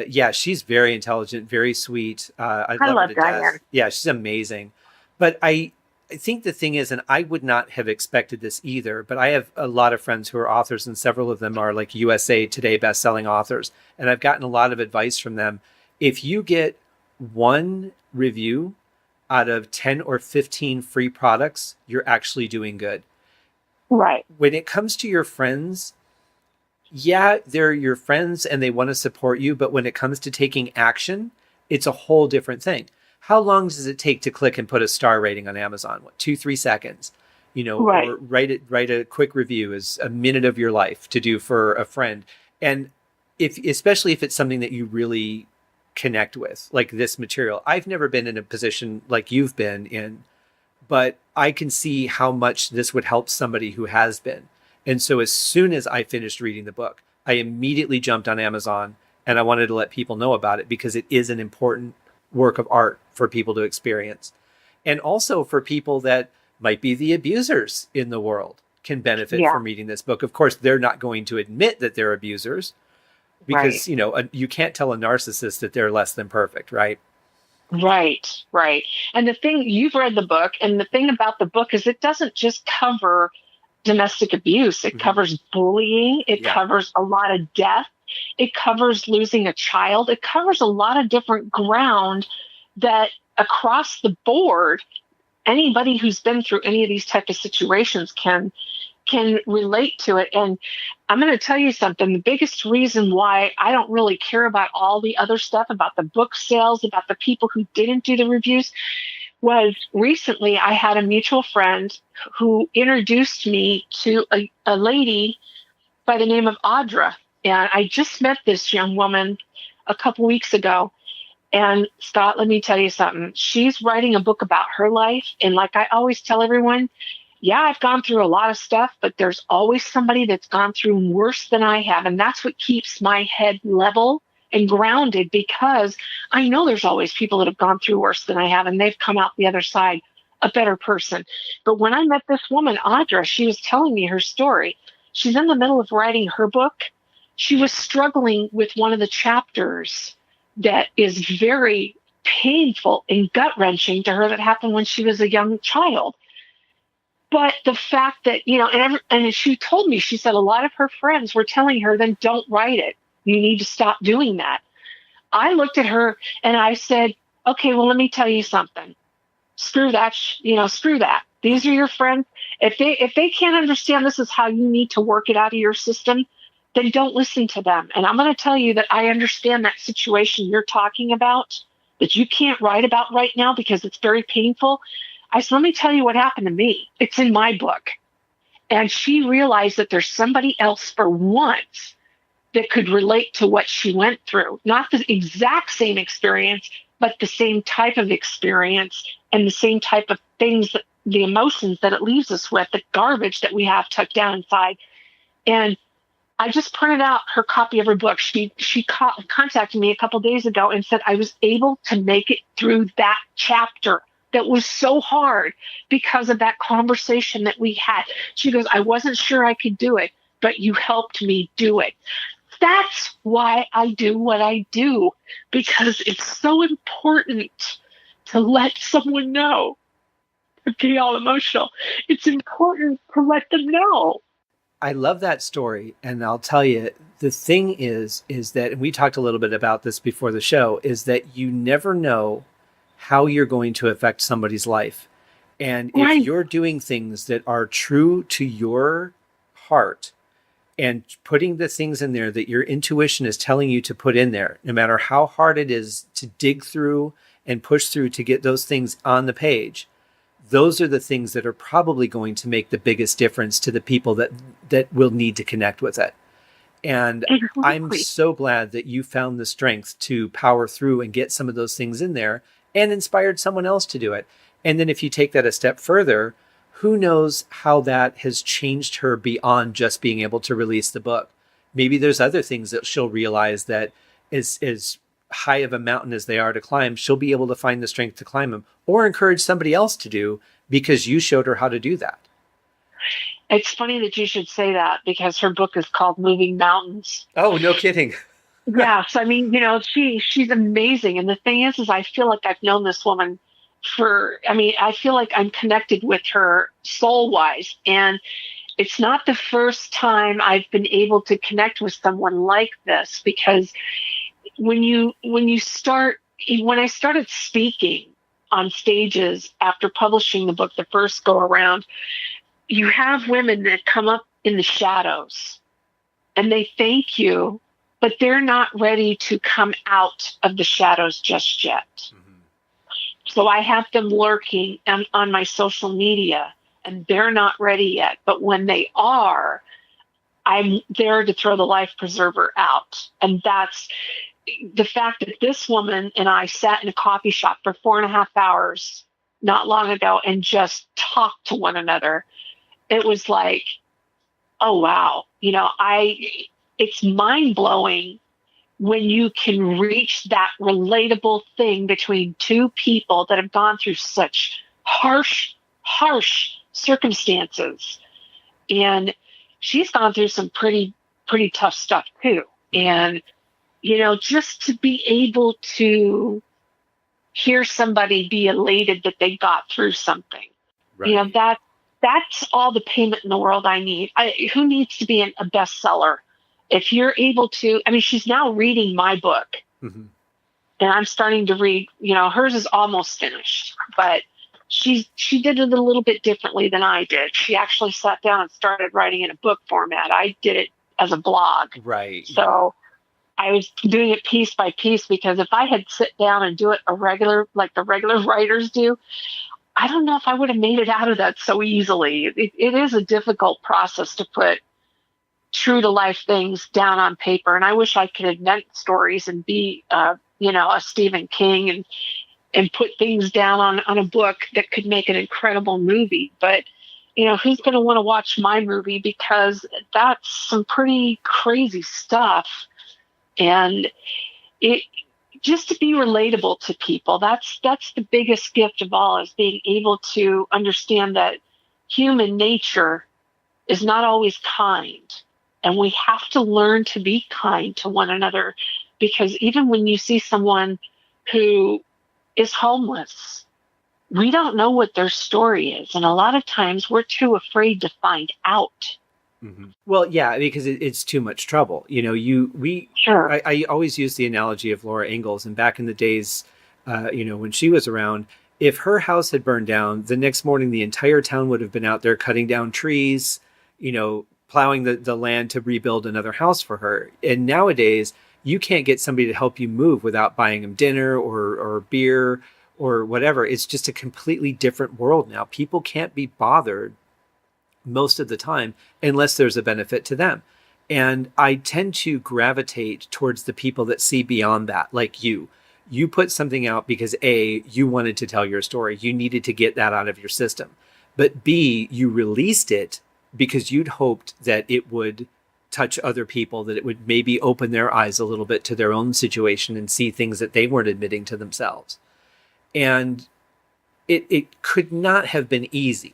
yeah, she's very intelligent, very sweet. I I love her love to death. Diane. Yeah, she's amazing. But I think the thing is, and I would not have expected this either, but I have a lot of friends who are authors, and several of them are like USA Today best-selling authors. And I've gotten a lot of advice from them. If you get one review out of 10 or 15 free products, you're actually doing good. Right. When it comes to your friends, yeah, they're your friends and they want to support you, but when it comes to taking action, it's a whole different thing. How long does it take to click and put a star rating on Amazon? What, 2, 3 seconds? Right. Or write a quick review is a minute of your life to do for a friend. And especially if it's something that you really connect with, like this material. I've never been in a position like you've been in, but I can see how much this would help somebody who has been. And so as soon as I finished reading the book, I immediately jumped on Amazon and I wanted to let people know about it because it is an important work of art for people to experience. And also for people that might be the abusers in the world can benefit Yeah. from reading this book. Of course, they're not going to admit that they're abusers Right. because, you can't tell a narcissist that they're less than perfect, right? Right. Right. And the thing, you've read the book, and the thing about the book is it doesn't just cover domestic abuse. It Mm-hmm. covers bullying. It Yeah. covers a lot of death. It covers losing a child. It covers a lot of different ground that across the board, anybody who's been through any of these type of situations can relate to it. And I'm going to tell you something. The biggest reason why I don't really care about all the other stuff about the book sales, about the people who didn't do the reviews, was recently I had a mutual friend who introduced me to a lady by the name of Audra. And I just met this young woman a couple weeks ago. And Scott, let me tell you something. She's writing a book about her life. And like I always tell everyone, yeah, I've gone through a lot of stuff, but there's always somebody that's gone through worse than I have. And that's what keeps my head level and grounded because I know there's always people that have gone through worse than I have and they've come out the other side a better person. But when I met this woman, Audra, she was telling me her story. She's in the middle of writing her book. She was struggling with one of the chapters that is very painful and gut wrenching to her that happened when she was a young child. But the fact that, and she told me, she said a lot of her friends were telling her, then don't write it. You need to stop doing that. I looked at her and I said, okay, well, let me tell you something. Screw that, screw that. These are your friends. If they can't understand this is how you need to work it out of your system, then don't listen to them. And I'm going to tell you that I understand that situation you're talking about that you can't write about right now because it's very painful. I said, let me tell you what happened to me. It's in my book. And she realized that there's somebody else for once that could relate to what she went through. Not the exact same experience, but the same type of experience and the same type of things, that, the emotions that it leaves us with, the garbage that we have tucked down inside. And I just printed out her copy of her book. She contacted me a couple of days ago and said I was able to make it through that chapter that was so hard because of that conversation that we had. She goes, I wasn't sure I could do it, but you helped me do it. That's why I do what I do, because it's so important to let someone know. I'm getting all emotional. It's important to let them know. I love that story. And I'll tell you, the thing is that, and we talked a little bit about this before the show, is that you never know how you're going to affect somebody's life. And if Right. you're doing things that are true to your heart and putting the things in there that your intuition is telling you to put in there, no matter how hard it is to dig through and push through to get those things on the page, those are the things that are probably going to make the biggest difference to the people that will need to connect with it. And I'm Exactly. so glad that you found the strength to power through and get some of those things in there and inspired someone else to do it. And then if you take that a step further, who knows how that has changed her beyond just being able to release the book. Maybe there's other things that she'll realize that is high of a mountain as they are to climb, she'll be able to find the strength to climb them or encourage somebody else to do because you showed her how to do that. It's funny that you should say that because her book is called Moving Mountains. Oh, no kidding. Yes, I mean, she's amazing. And the thing is I feel like I've known this woman I feel like I'm connected with her soul wise. And it's not the first time I've been able to connect with someone like this because when I started speaking on stages after publishing the book the first go around, you have women that come up in the shadows and they thank you, but they're not ready to come out of the shadows just yet. Mm-hmm. So I have them lurking on my social media and they're not ready yet. But when they are, I'm there to throw the life preserver out. And that's the fact that this woman and I sat in a coffee shop for 4.5 hours not long ago and just talked to one another. It was like, oh, wow. It's mind blowing when you can reach that relatable thing between two people that have gone through such harsh circumstances. And she's gone through some pretty tough stuff too. And, just to be able to hear somebody be elated that they got through something, Right. that's all the payment in the world I need. Who needs to be a bestseller? If you're able to, I mean, she's now reading my book Mm-hmm. and I'm starting to read, hers is almost finished, but she did it a little bit differently than I did. She actually sat down and started writing in a book format. I did it as a blog. Right. So I was doing it piece by piece because if I had sit down and do it like the regular writers do, I don't know if I would have made it out of that so easily. It is a difficult process to put true to life things down on paper. And I wish I could invent stories and be, a Stephen King and put things down on a book that could make an incredible movie. But, who's going to want to watch my movie because that's some pretty crazy stuff. And it just to be relatable to people, that's the biggest gift of all is being able to understand that human nature is not always kind. And we have to learn to be kind to one another because even when you see someone who is homeless, we don't know what their story is. And a lot of times we're too afraid to find out. Mm-hmm. Well, yeah, because it's too much trouble. Sure. I always use the analogy of Laura Ingalls, and back in the days, when she was around, If her house had burned down, the next morning the entire town would have been out there cutting down trees, plowing the land to rebuild another house for her. And nowadays, you can't get somebody to help you move without buying them dinner or beer or whatever. It's just a completely different world now. People can't be bothered most of the time unless there's a benefit to them. And I tend to gravitate towards the people that see beyond that, like you. You put something out because A, you wanted to tell your story. You needed to get that out of your system. But B, you released it because you'd hoped that it would touch other people, that it would maybe open their eyes a little bit to their own situation and see things that they weren't admitting to themselves. And it could not have been easy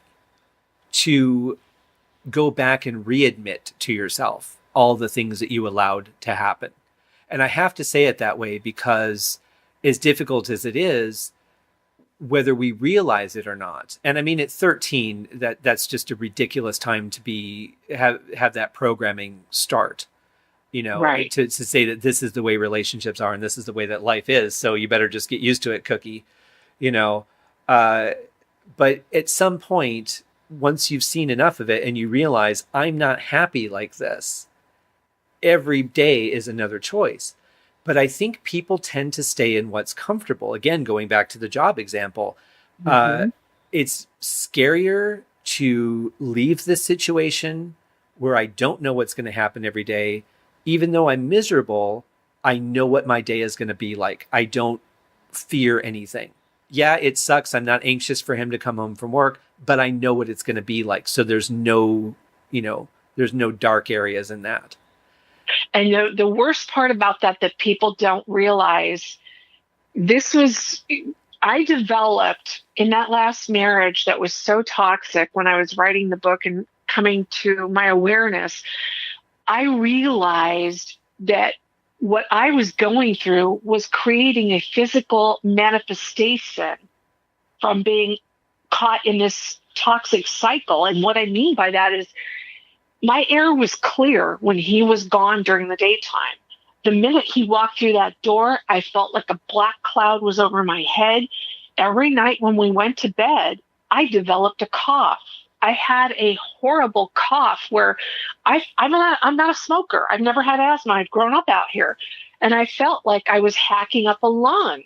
to go back and readmit to yourself all the things that you allowed to happen. And I have to say it that way because as difficult as it is, whether we realize it or not, and I mean at 13, that's just a ridiculous time to have that programming start, Right. to say that this is the way relationships are and this is the way that life is. So you better just get used to it, cookie, you know. But at some point, once you've seen enough of it and you realize I'm not happy like this, every day is another choice. But I think people tend to stay in what's comfortable. Again, going back to the job example, Mm-hmm. it's scarier to leave this situation where I don't know what's going to happen every day. Even though I'm miserable, I know what my day is going to be like. I don't fear anything. Yeah, it sucks. I'm not anxious for him to come home from work, but I know what it's going to be like. So there's no dark areas in that. And the worst part about that people don't realize, this was, I developed in that last marriage that was so toxic. When I was writing the book and coming to my awareness, I realized that what I was going through was creating a physical manifestation from being caught in this toxic cycle. And what I mean by that is, my air was clear when he was gone during the daytime. The minute he walked through that door, I felt like a black cloud was over my head. Every night when we went to bed, I developed a cough. I had a horrible cough where I'm not a smoker. I've never had asthma. I've grown up out here. And I felt like I was hacking up a lung.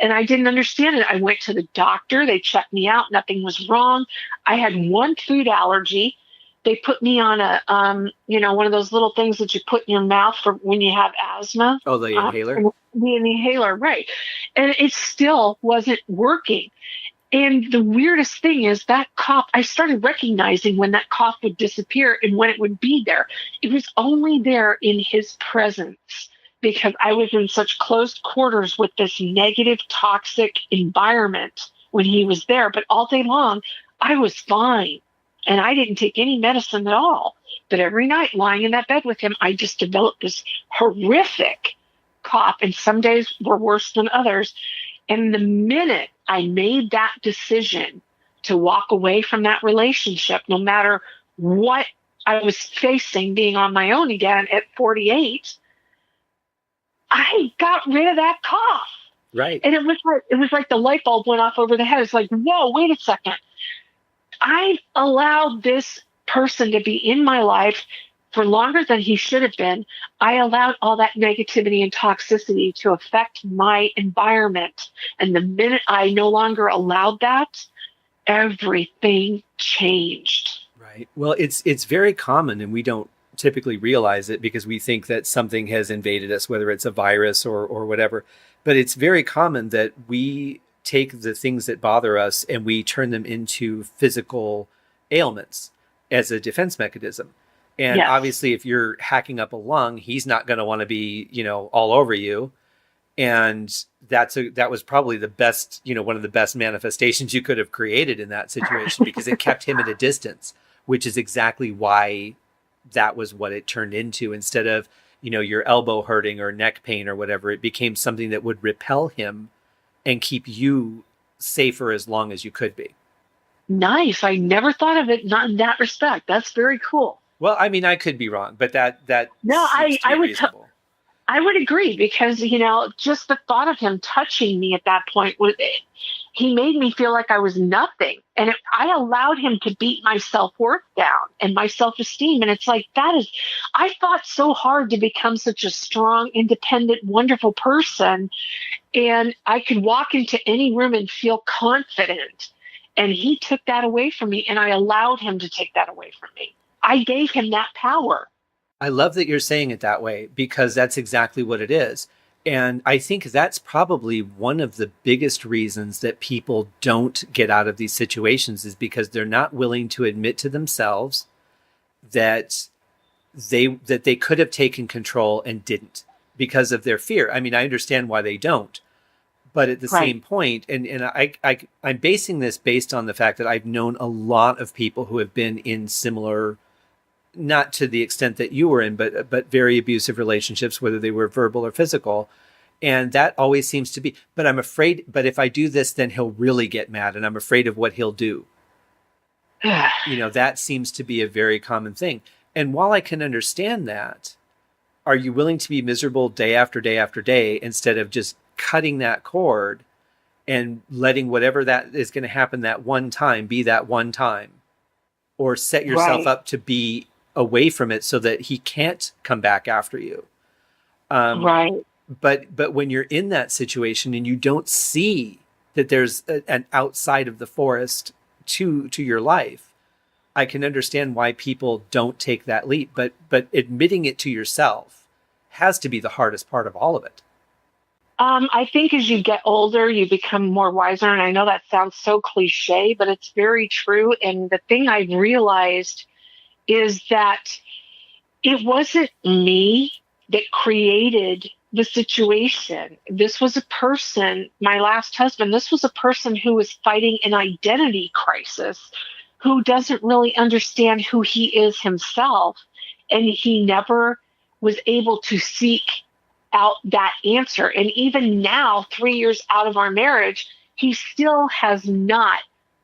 And I didn't understand it. I went to the doctor. They checked me out. Nothing was wrong. I had one food allergy. They put me on one of those little things that you put in your mouth for when you have asthma. Oh, the inhaler? The inhaler, right. And it still wasn't working. And the weirdest thing is that cough, I started recognizing when that cough would disappear and when it would be there. It was only there in his presence because I was in such close quarters with this negative, toxic environment when he was there. But all day long, I was fine. And I didn't take any medicine at all. But every night lying in that bed with him, I just developed this horrific cough. And some days were worse than others. And the minute I made that decision to walk away from that relationship, no matter what I was facing being on my own again at 48, I got rid of that cough. Right. And it was like the light bulb went off over the head. It's like, whoa, wait a second. I allowed this person to be in my life for longer than he should have been. I allowed all that negativity and toxicity to affect my environment. And the minute I no longer allowed that, everything changed. Right. Well, it's very common, and we don't typically realize it because we think that something has invaded us, whether it's a virus or whatever. But it's very common that we take the things that bother us and we turn them into physical ailments as a defense mechanism. And Yes. obviously, if you're hacking up a lung, he's not going to want to be, all over you. And that was probably the best, one of the best manifestations you could have created in that situation because it kept him at a distance, which is exactly why that was what it turned into. Instead of, your elbow hurting or neck pain or whatever, it became something that would repel him and keep you safer as long as you could be. Nice. I never thought of it not in that respect. That's very cool. Well, I mean, I could be wrong, but that No, seems to be reasonable. I would agree because, just the thought of him touching me at that point was, he made me feel like I was nothing. And I allowed him to beat my self worth down and my self esteem. And it's like, I fought so hard to become such a strong, independent, wonderful person. And I could walk into any room and feel confident. And he took that away from me. And I allowed him to take that away from me. I gave him that power. I love that you're saying it that way because that's exactly what it is. And I think that's probably one of the biggest reasons that people don't get out of these situations is because they're not willing to admit to themselves that they could have taken control and didn't because of their fear. I mean, I understand why they don't. But at the Right. same point, I'm basing this based on the fact that I've known a lot of people who have been in similar, not to the extent that you were in, but very abusive relationships, whether they were verbal or physical. And that always seems to be, but I'm afraid, but if I do this, then he'll really get mad. And I'm afraid of what he'll do. That seems to be a very common thing. And while I can understand that, are you willing to be miserable day after day after day instead of just cutting that cord and letting whatever that is going to happen that one time be that one time, or set yourself Right. up to be away from it so that he can't come back after you. Um, Right. but when you're in that situation and you don't see that there's an outside of the forest to your life, I can understand why people don't take that leap. But admitting it to yourself has to be the hardest part of all of it. I think as you get older, you become more wiser. And I know that sounds so cliche, but it's very true. And the thing I've realized is that it wasn't me that created the situation. This was a person, my last husband, this was a person who was fighting an identity crisis, who doesn't really understand who he is himself. And he never was able to seek out that answer. And even now, 3 years out of our marriage, he still has not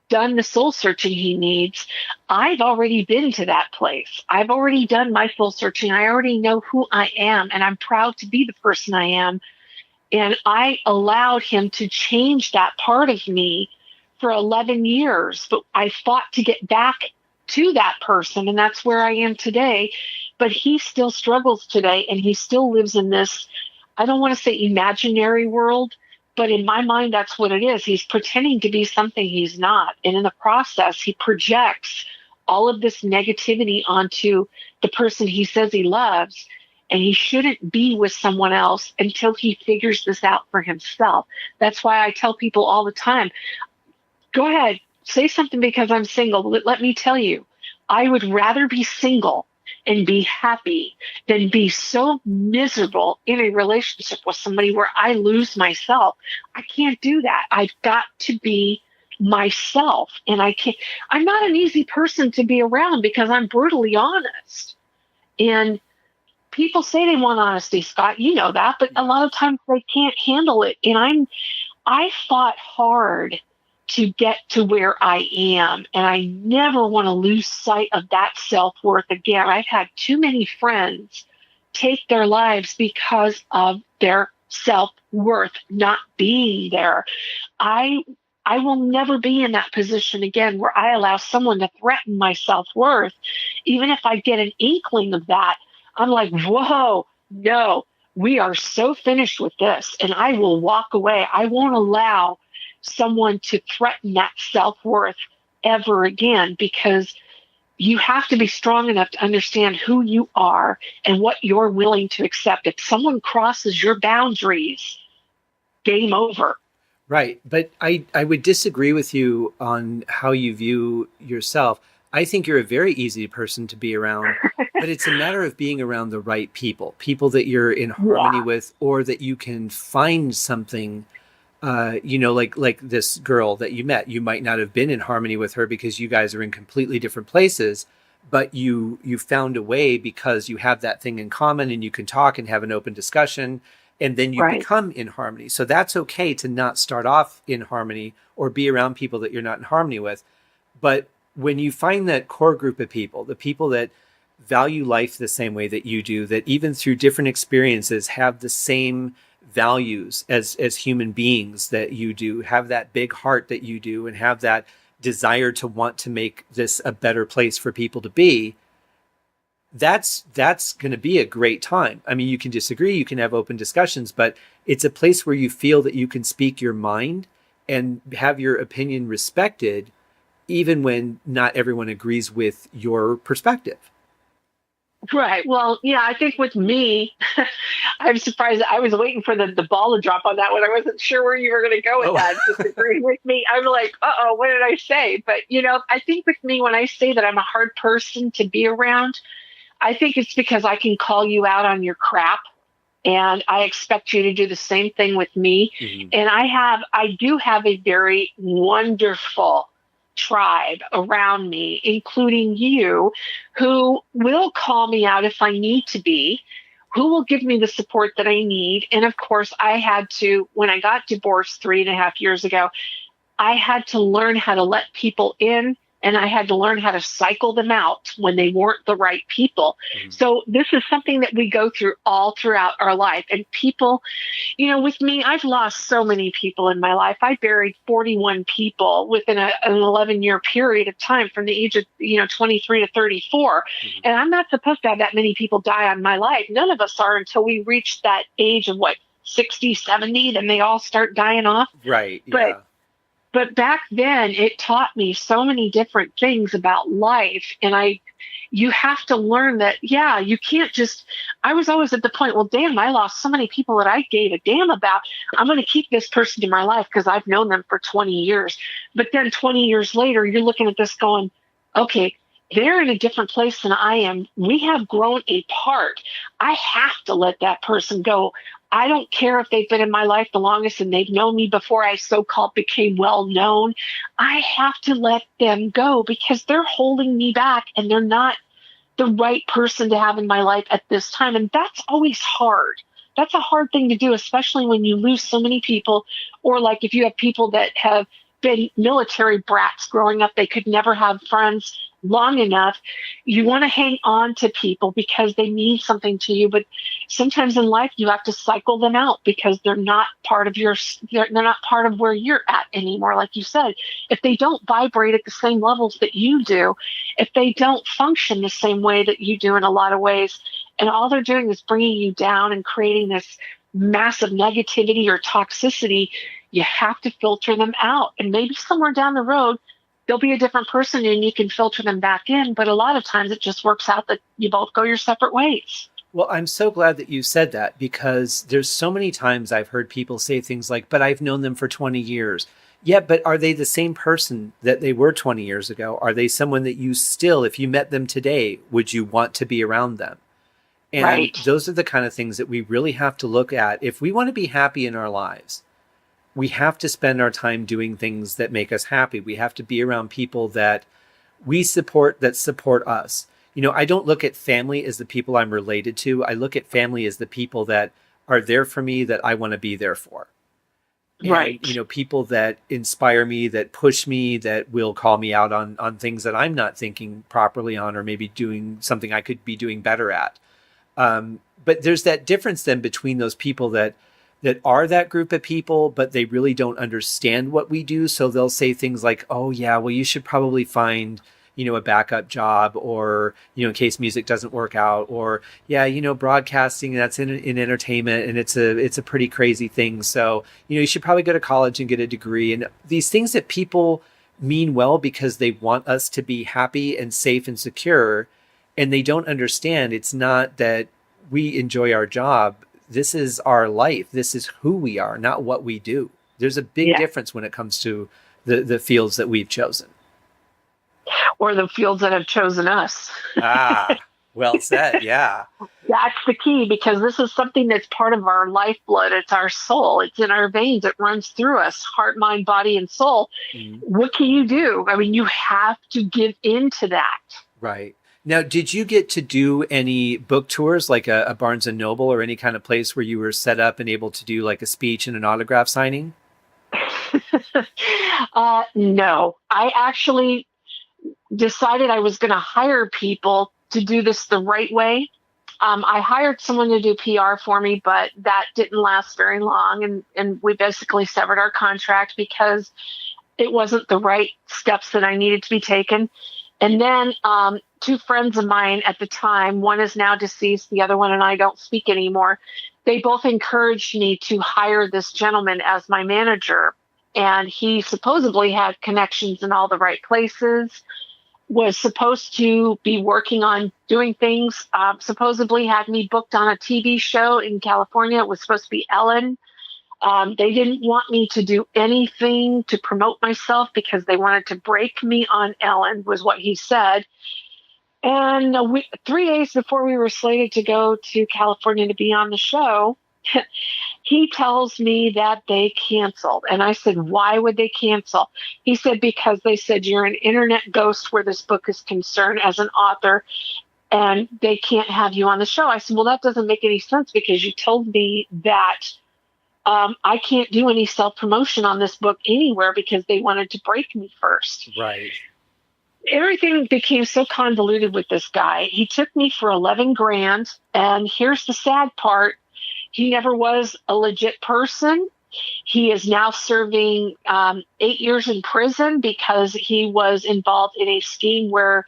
done the soul searching he needs. I've already been to that place. I've already done my soul searching. I already know who I am, and I'm proud to be the person I am. And I allowed him to change that part of me for 11 years, but I fought to get back to that person, and that's where I am today. But he still struggles today, and he still lives in this, I don't want to say imaginary world, but in my mind, that's what it is. He's pretending to be something he's not. And in the process, he projects all of this negativity onto the person he says he loves. And he shouldn't be with someone else until he figures this out for himself. That's why I tell people all the time, go ahead, say something because I'm single. Let me tell you, I would rather be single and be happy than be so miserable in a relationship with somebody where I lose myself. I can't do that. I've got to be myself. And I'm not an easy person to be around because I'm brutally honest. And people say they want honesty, Scott, you know that, but a lot of times they can't handle it. And I fought hard to get to where I am. And I never want to lose sight of that self-worth again. I've had too many friends take their lives because of their self-worth not being there. I I will never be in that position again where I allow someone to threaten my self-worth. Even if I get an inkling of that, I'm like, whoa, no, we are so finished with this. And I will walk away. I won't allow someone to threaten that self-worth ever again, because you have to be strong enough to understand who you are and what you're willing to accept. If someone crosses your boundaries, game over. Right. But I would disagree with you on how you view yourself. I think you're a very easy person to be around, but it's a matter of being around the right people, people that you're in harmony Yeah, with, or that you can find something, like this girl that you met. You might not have been in harmony with her because you guys are in completely different places, but you found a way because you have that thing in common and you can talk and have an open discussion, and then you right. become in harmony. So that's okay to not start off in harmony or be around people that you're not in harmony with. But when you find that core group of people, the people that value life the same way that you do, that even through different experiences have the same values as human beings that you do, have that big heart that you do, and have that desire to want to make this a better place for people to be, that's going to be a great time. I mean, you can disagree, you can have open discussions, but it's a place where you feel that you can speak your mind and have your opinion respected, even when not everyone agrees with your perspective. Right. Well, yeah, I think with me, I'm surprised. I was waiting for the ball to drop on that one. I wasn't sure where you were going to go with Oh, that. Disagreeing with me. I'm like, uh-oh, what did I say? But, I think with me, when I say that I'm a hard person to be around, I think it's because I can call you out on your crap. And I expect you to do the same thing with me. mhm. And I do have a very wonderful tribe around me, including you, who will call me out if I need to be, who will give me the support that I need. And of course, when I got divorced 3.5 years ago, I had to learn how to let people in, and I had to learn how to cycle them out when they weren't the right people. Mhm. So this is something that we go through all throughout our life. And people, with me, I've lost so many people in my life. I buried 41 people within an 11-year period of time from the age of, 23 to 34. Mhm. And I'm not supposed to have that many people die on my life. None of us are until we reach that age of 60, 70, then they all start dying off. Right. But Yeah. but back then it taught me so many different things about life. And you have to learn that, yeah, you can't just, I was always at the point, well, damn, I lost so many people that I gave a damn about. I'm going to keep this person in my life because I've known them for 20 years. But then 20 years later, you're looking at this going, okay, they're in a different place than I am. We have grown apart. I have to let that person go. I don't care if they've been in my life the longest and they've known me before I so-called became well known. I have to let them go because they're holding me back and they're not the right person to have in my life at this time. And that's always hard. That's a hard thing to do, especially when you lose so many people, or like if you have people that have been military brats growing up, they could never have friends long enough. You want to hang on to people because they mean something to you, but sometimes in life you have to cycle them out because they're not part of where you're at anymore. Like you said, if they don't vibrate at the same levels that you do, if they don't function the same way that you do in a lot of ways, and all they're doing is bringing you down and creating this massive negativity or toxicity, you have to filter them out. And maybe somewhere down the road, they'll be a different person and you can filter them back in. But a lot of times it just works out that you both go your separate ways. Well, I'm so glad that you said that, because there's so many times I've heard people say things like, but I've known them for 20 years. Yeah, but are they the same person that they were 20 years ago? Are they someone that you still, if you met them today, would you want to be around them? And Right. those are the kind of things that we really have to look at. If we want to be happy in our lives, we have to spend our time doing things that make us happy. We have to be around people that we support, that support us. I don't look at family as the people I'm related to. I look at family as the people that are there for me, that I want to be there for. And, Right. people that inspire me, that push me, that will call me out on things that I'm not thinking properly on, or maybe doing something I could be doing better at. But there's that difference then between those people that are that group of people, but they really don't understand what we do. So they'll say things like, oh yeah, well, you should probably find, a backup job, or, in case music doesn't work out, or, yeah, broadcasting, that's in entertainment, and it's a pretty crazy thing. So, you should probably go to college and get a degree, and these things that people mean well because they want us to be happy and safe and secure. And they don't understand, it's not that we enjoy our job. This is our life. This is who we are, not what we do. There's a big Yeah. difference when it comes to the fields that we've chosen. Or the fields that have chosen us. Ah, well said. Yeah. That's the key, because this is something that's part of our lifeblood. It's our soul. It's in our veins. It runs through us, heart, mind, body, and soul. Mhm. What can you do? I mean, you have to give in to that. Right. Now, did you get to do any book tours, like a Barnes and Noble, or any kind of place where you were set up and able to do like a speech and an autograph signing? No, I actually decided I was going to hire people to do this the right way. I hired someone to do PR for me, but that didn't last very long. And we basically severed our contract because it wasn't the right steps that I needed to be taken. And then two friends of mine at the time, one is now deceased, the other one and I don't speak anymore. They both encouraged me to hire this gentleman as my manager. And he supposedly had connections in all the right places, was supposed to be working on doing things, supposedly had me booked on a TV show in California. It was supposed to be Ellen. They didn't want me to do anything to promote myself because they wanted to break me on Ellen, was what he said. And 3 days before we were slated to go to California to be on the show, he tells me that they canceled. And I said, why would they cancel? He said, because they said you're an internet ghost where this book is concerned as an author, and they can't have you on the show. I said, well, that doesn't make any sense because you told me that I can't do any self-promotion on this book anywhere because they wanted to break me first. Right. Everything became so convoluted with this guy. He took me for 11 grand. And here's the sad part. He never was a legit person. He is now serving 8 years in prison because he was involved in a scheme where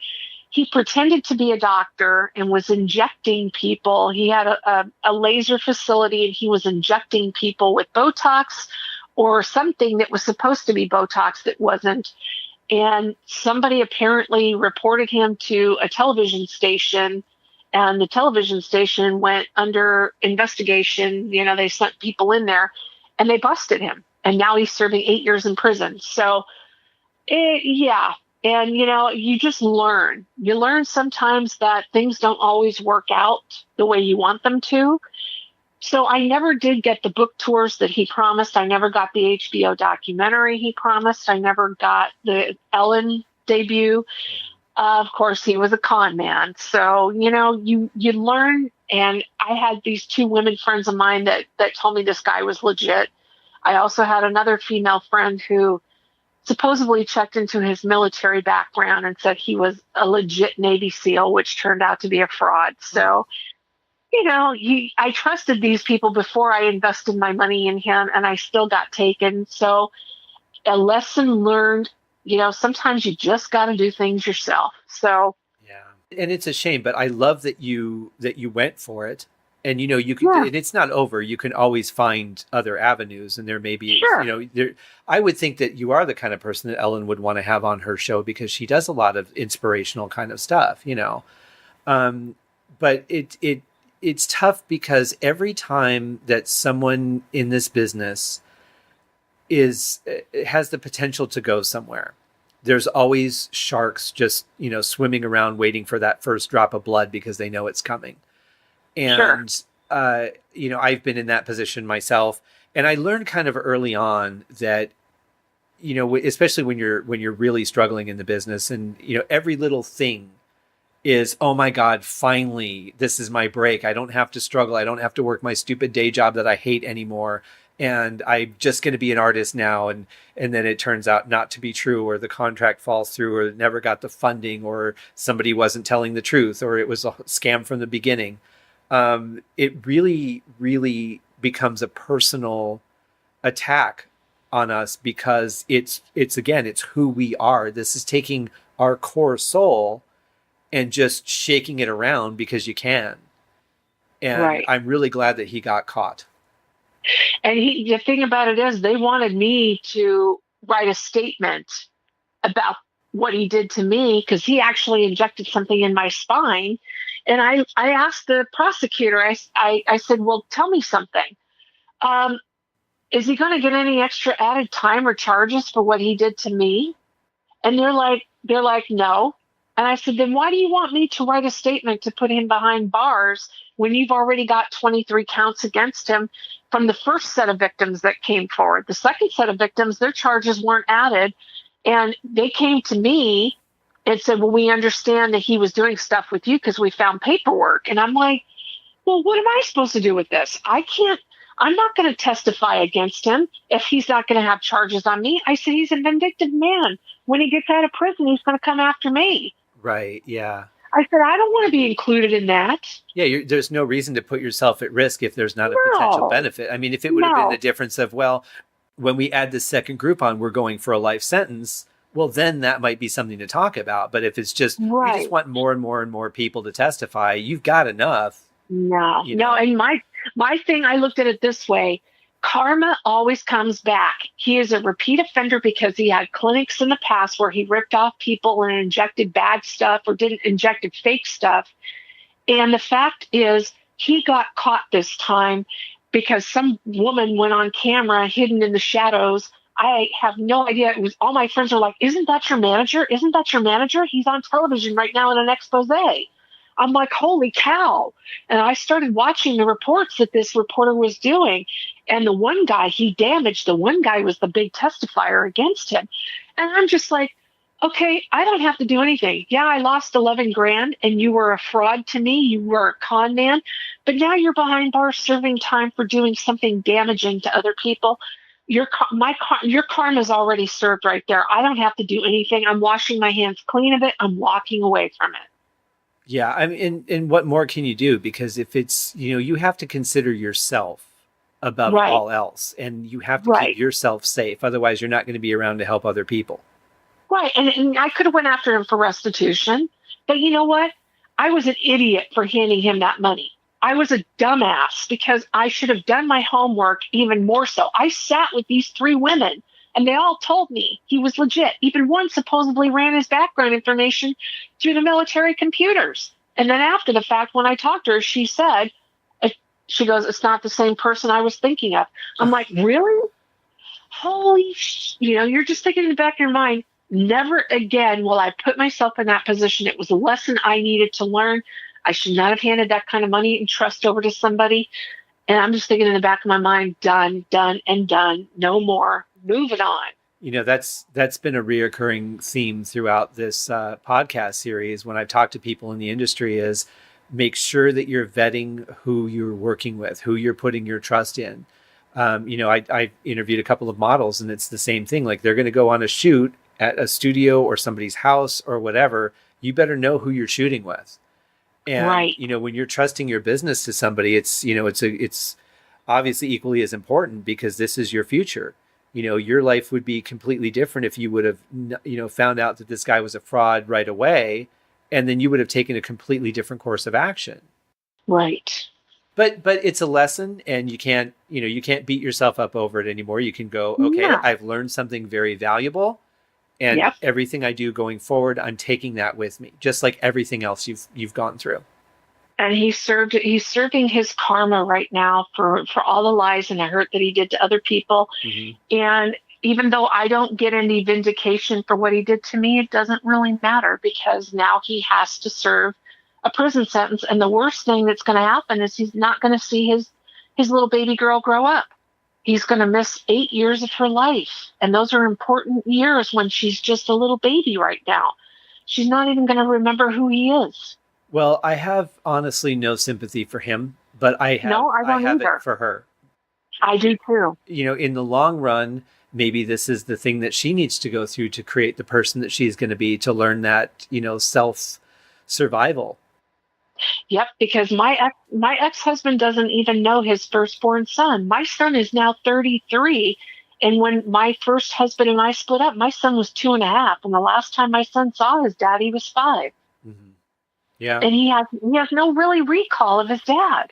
he pretended to be a doctor and was injecting people. He had a laser facility and he was injecting people with Botox or something that was supposed to be Botox that wasn't. And somebody apparently reported him to a television station, and the television station went under investigation. You know, they sent people in there and they busted him. And now he's serving 8 years in prison. So, yeah. And, you know, you just learn. You learn sometimes that things don't always work out the way you want them to. So I never did get the book tours that he promised. I never got the HBO documentary he promised. I never got the Ellen debut. Of course, he was a con man. So, you know, you learn. And I had these two women friends of mine that told me this guy was legit. I also had another female friend who supposedly checked into his military background and said he was a legit Navy SEAL, which turned out to be a fraud. So, you know, I trusted these people before I invested my money in him, and I still got taken. So a lesson learned, you know, sometimes you just got to do things yourself. So, yeah. And it's a shame, but I love that you went for it. And, you know, you can, yeah. And it's not over. You can always find other avenues, and there may be, sure. You know, there, I would think that you are the kind of person that Ellen would want to have on her show because she does a lot of inspirational kind of stuff, you know. But it's tough because every time that someone in this business has the potential to go somewhere, there's always sharks just, you know, swimming around waiting for that first drop of blood because they know it's coming. And, sure. You know, I've been in that position myself, and I learned kind of early on that, you know, especially when you're really struggling in the business, and, you know, every little thing is, oh my God, finally, this is my break. I don't have to struggle. I don't have to work my stupid day job that I hate anymore. And I'm just going to be an artist now. And then it turns out not to be true, or the contract falls through, or never got the funding, or somebody wasn't telling the truth, or it was a scam from the beginning. It really, really becomes a personal attack on us because it's who we are. This is taking our core soul and just shaking it around because you can. And right. I'm really glad that he got caught. And the thing about it is, they wanted me to write a statement about what he did to me because he actually injected something in my spine. And I asked the prosecutor, I said, well, tell me something. Is he going to get any extra added time or charges for what he did to me? And they're like, no. And I said, then why do you want me to write a statement to put him behind bars when you've already got 23 counts against him from the first set of victims that came forward? The second set of victims, their charges weren't added. And they came to me and said, well, we understand that he was doing stuff with you because we found paperwork. And I'm like, well, what am I supposed to do with this? I'm not going to testify against him if he's not going to have charges on me. I said, he's a vindictive man. When he gets out of prison, he's going to come after me. Right. Yeah. I said, I don't want to be included in that. Yeah, there's no reason to put yourself at risk if there's not a potential No, benefit. I mean, if it would have been the no. difference of, well, when we add this second group on, we're going for a life sentence. Well, then that might be something to talk about. But if it's just, you just Right. want more and more and more people to testify, you've got enough, No, you no. know. And my thing, I looked at it this way. Karma always comes back. He is a repeat offender because he had clinics in the past where he ripped off people and injected bad stuff or didn't injected fake stuff. And the fact is, he got caught this time because some woman went on camera hidden in the shadows. I have no idea. It was all my friends are like, "Isn't that your manager? Isn't that your manager? He's on television right now in an expose." I'm like, "Holy cow." And I started watching the reports that this reporter was doing. And the one guy he damaged, the one guy was the big testifier against him. And I'm just like, okay, I don't have to do anything. Yeah, I lost 11 grand and you were a fraud to me. You were a con man, but now you're behind bars serving time for doing something damaging to other people. Your karma's already served right there. I don't have to do anything. I'm washing my hands clean of it. I'm walking away from it. Yeah, I mean, and what more can you do? Because if it's, you have to consider yourself above Right, all else, and you have to keep right, yourself safe. Otherwise, you're not going to be around to help other people. right. And I could have went after him for restitution, but you know what? I was an idiot for handing him that money. I was a dumbass because I should have done my homework even more so. I sat with these three women and they all told me he was legit. Even one supposedly ran his background information through the military computers. And then after the fact, when I talked to her, she said, uh, she goes, "It's not the same person I was thinking of." I'm like, really? You're just thinking in the back of your mind, never again will I put myself in that position. It was a lesson I needed to learn. I should not have handed that kind of money and trust over to somebody. And I'm just thinking in the back of my mind, done, done, and done. No more. Moving on. That's been a reoccurring theme throughout this podcast series when I've talked to people in the industry is make sure that you're vetting who you're working with, who you're putting your trust in. I interviewed a couple of models and it's the same thing. Like they're going to go on a shoot at a studio or somebody's house or whatever. You better know who you're shooting with. And, Right. when you're trusting your business to somebody, it's obviously equally as important because this is your future. Your life would be completely different if you would have, found out that this guy was a fraud right away, and then you would have taken a completely different course of action. Right. But it's a lesson, and you can't beat yourself up over it anymore. You can go, okay, Yeah. I've learned something very valuable, and Yep. everything I do going forward, I'm taking that with me, just like everything else you've gone through. And he's serving his karma right now for all the lies and the hurt that he did to other people. Hmm. And even though I don't get any vindication for what he did to me, it doesn't really matter because now he has to serve a prison sentence. And the worst thing that's going to happen is he's not going to see his little baby girl grow up. He's going to miss 8 years of her life. And those are important years when she's just a little baby right now. She's not even going to remember who he is. Well, I have honestly no sympathy for him, but I have No, I I don't have it either. for her. I do too. In the long run, maybe this is the thing that she needs to go through to create the person that she's going to be, to learn that, self survival. Yep, because my ex-husband doesn't even know his firstborn son. My son is now 33, and when my first husband and I split up, my son was 2.5, and the last time my son saw his dad, he was 5, Hmm. Yeah. and he has no really recall of his dad.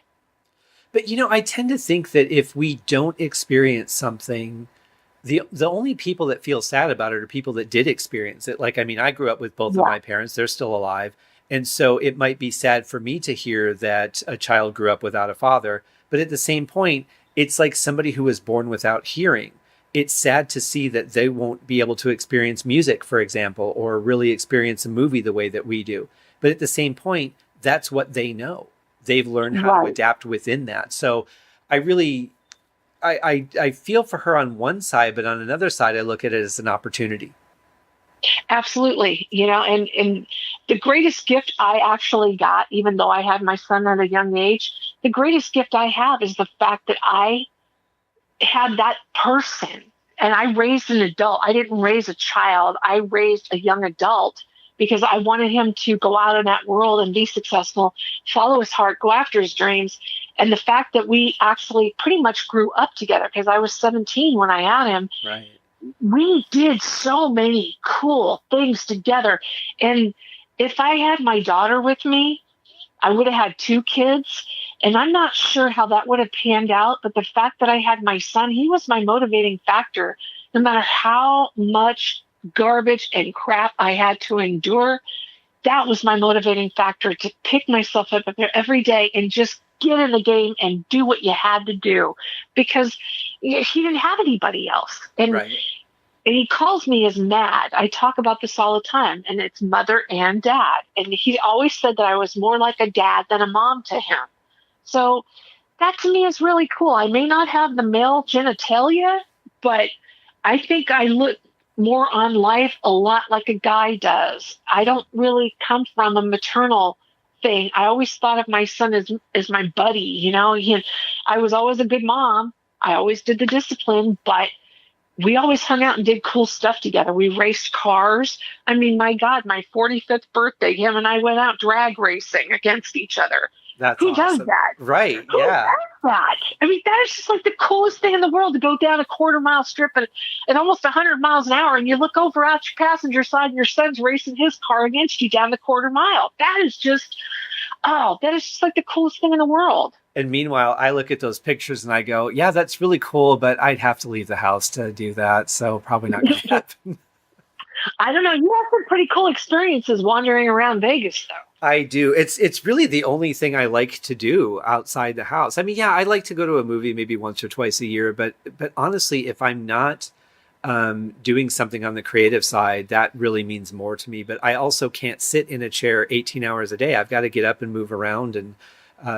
But I tend to think that if we don't experience something, the only people that feel sad about it are people that did experience it. Like, I mean, I grew up with both of Yeah, my parents; they're still alive, and so it might be sad for me to hear that a child grew up without a father. But at the same point, it's like somebody who was born without hearing. It's sad to see that they won't be able to experience music, for example, or really experience a movie the way that we do. But at the same point, that's what they know. They've learned how to right. adapt within that. So I really, I feel for her on one side, but on another side, I look at it as an opportunity. Absolutely. And the greatest gift I actually got, even though I had my son at a young age, the greatest gift I have is the fact that I had that person and I raised an adult. I didn't raise a child. I raised a young adult because I wanted him to go out in that world and be successful, follow his heart, go after his dreams. And the fact that we actually pretty much grew up together, because I was 17 when I had him. Right. We did so many cool things together. And if I had my daughter with me, I would have had 2 kids. And I'm not sure how that would have panned out. But the fact that I had my son, he was my motivating factor. No matter how much garbage and crap I had to endure, that was my motivating factor, to pick myself up every day and just get in the game and do what you had to do, because he didn't have anybody else. And, right. and he calls me as mad. I talk about this all the time, and it's mother and dad. And he always said that I was more like a dad than a mom to him. So that to me is really cool. I may not have the male genitalia, but I think I look more on life a lot like a guy does. I don't really come from a maternal thing. I always thought of my son as my buddy. You know, I was always a good mom. I always did the discipline, but we always hung out and did cool stuff together. We raced cars. I mean, my God, my 45th birthday, him and I went out drag racing against each other. Who does that? Right. Who does that? I mean, that is just like the coolest thing in the world, to go down a quarter-mile strip at almost 100 miles an hour, and you look over out your passenger side and your son's racing his car against you down the quarter mile. That is just like the coolest thing in the world. And meanwhile, I look at those pictures and I go, yeah, that's really cool, but I'd have to leave the house to do that. So probably not going to happen. I don't know. You have some pretty cool experiences wandering around Vegas, though. I do. It's really the only thing I like to do outside the house. I mean, yeah, I like to go to a movie maybe once or twice a year, but honestly, if I'm not doing something on the creative side, that really means more to me. But I also can't sit in a chair 18 hours a day. I've got to get up and move around, and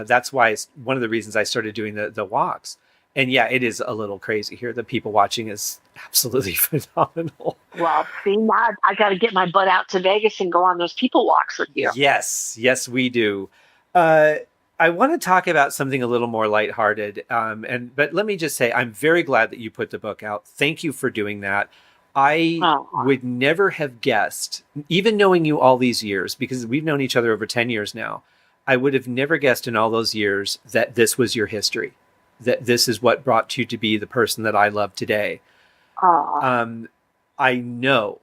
that's why it's one of the reasons I started doing the walks. And yeah, it is a little crazy here. The people watching is absolutely phenomenal. Well, see, now I got to get my butt out to Vegas and go on those people walks with you. Yes, we do. I want to talk about something a little more lighthearted. But let me just say, I'm very glad that you put the book out. Thank you for doing that. I would never have guessed, even knowing you all these years, because we've known each other over 10 years now, I would have never guessed in all those years that this was your history, that this is what brought you to be the person that I love today. I know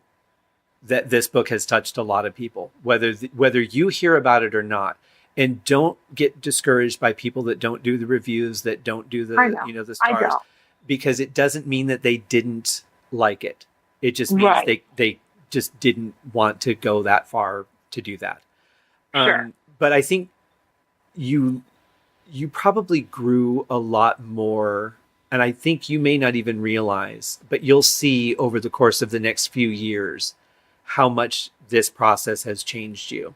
that this book has touched a lot of people, whether you hear about it or not. And don't get discouraged by people that don't do the reviews, that don't do the the stars, because it doesn't mean that they didn't like it. It just means they just didn't want to go that far to do that. Sure. But I think you probably grew a lot more, and I think you may not even realize, but you'll see over the course of the next few years how much this process has changed you.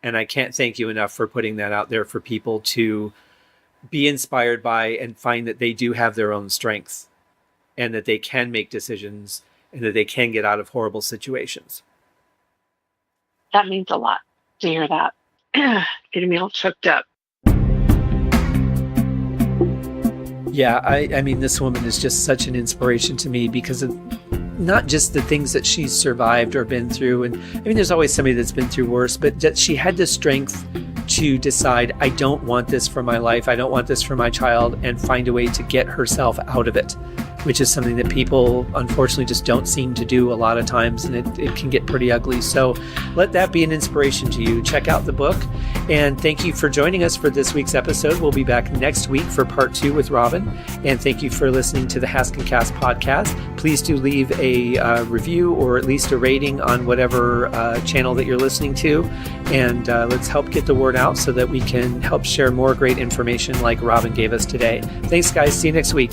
And I can't thank you enough for putting that out there for people to be inspired by and find that they do have their own strengths and that they can make decisions and that they can get out of horrible situations. That means a lot to hear that. Getting me all choked up. Yeah, I mean, this woman is just such an inspiration to me because of not just the things that she's survived or been through. And I mean, there's always somebody that's been through worse, but that she had the strength to decide, I don't want this for my life. I don't want this for my child, and find a way to get herself out of it, which is something that people unfortunately just don't seem to do a lot of times. And it can get pretty ugly. So let that be an inspiration to you. Check out the book. And thank you for joining us for this week's episode. We'll be back next week for part 2 with Robin. And thank you for listening to the Haskincast podcast. Please do leave a review or at least a rating on whatever channel that you're listening to. And let's help get the word out so that we can help share more great information like Robin gave us today. Thanks, guys. See you next week.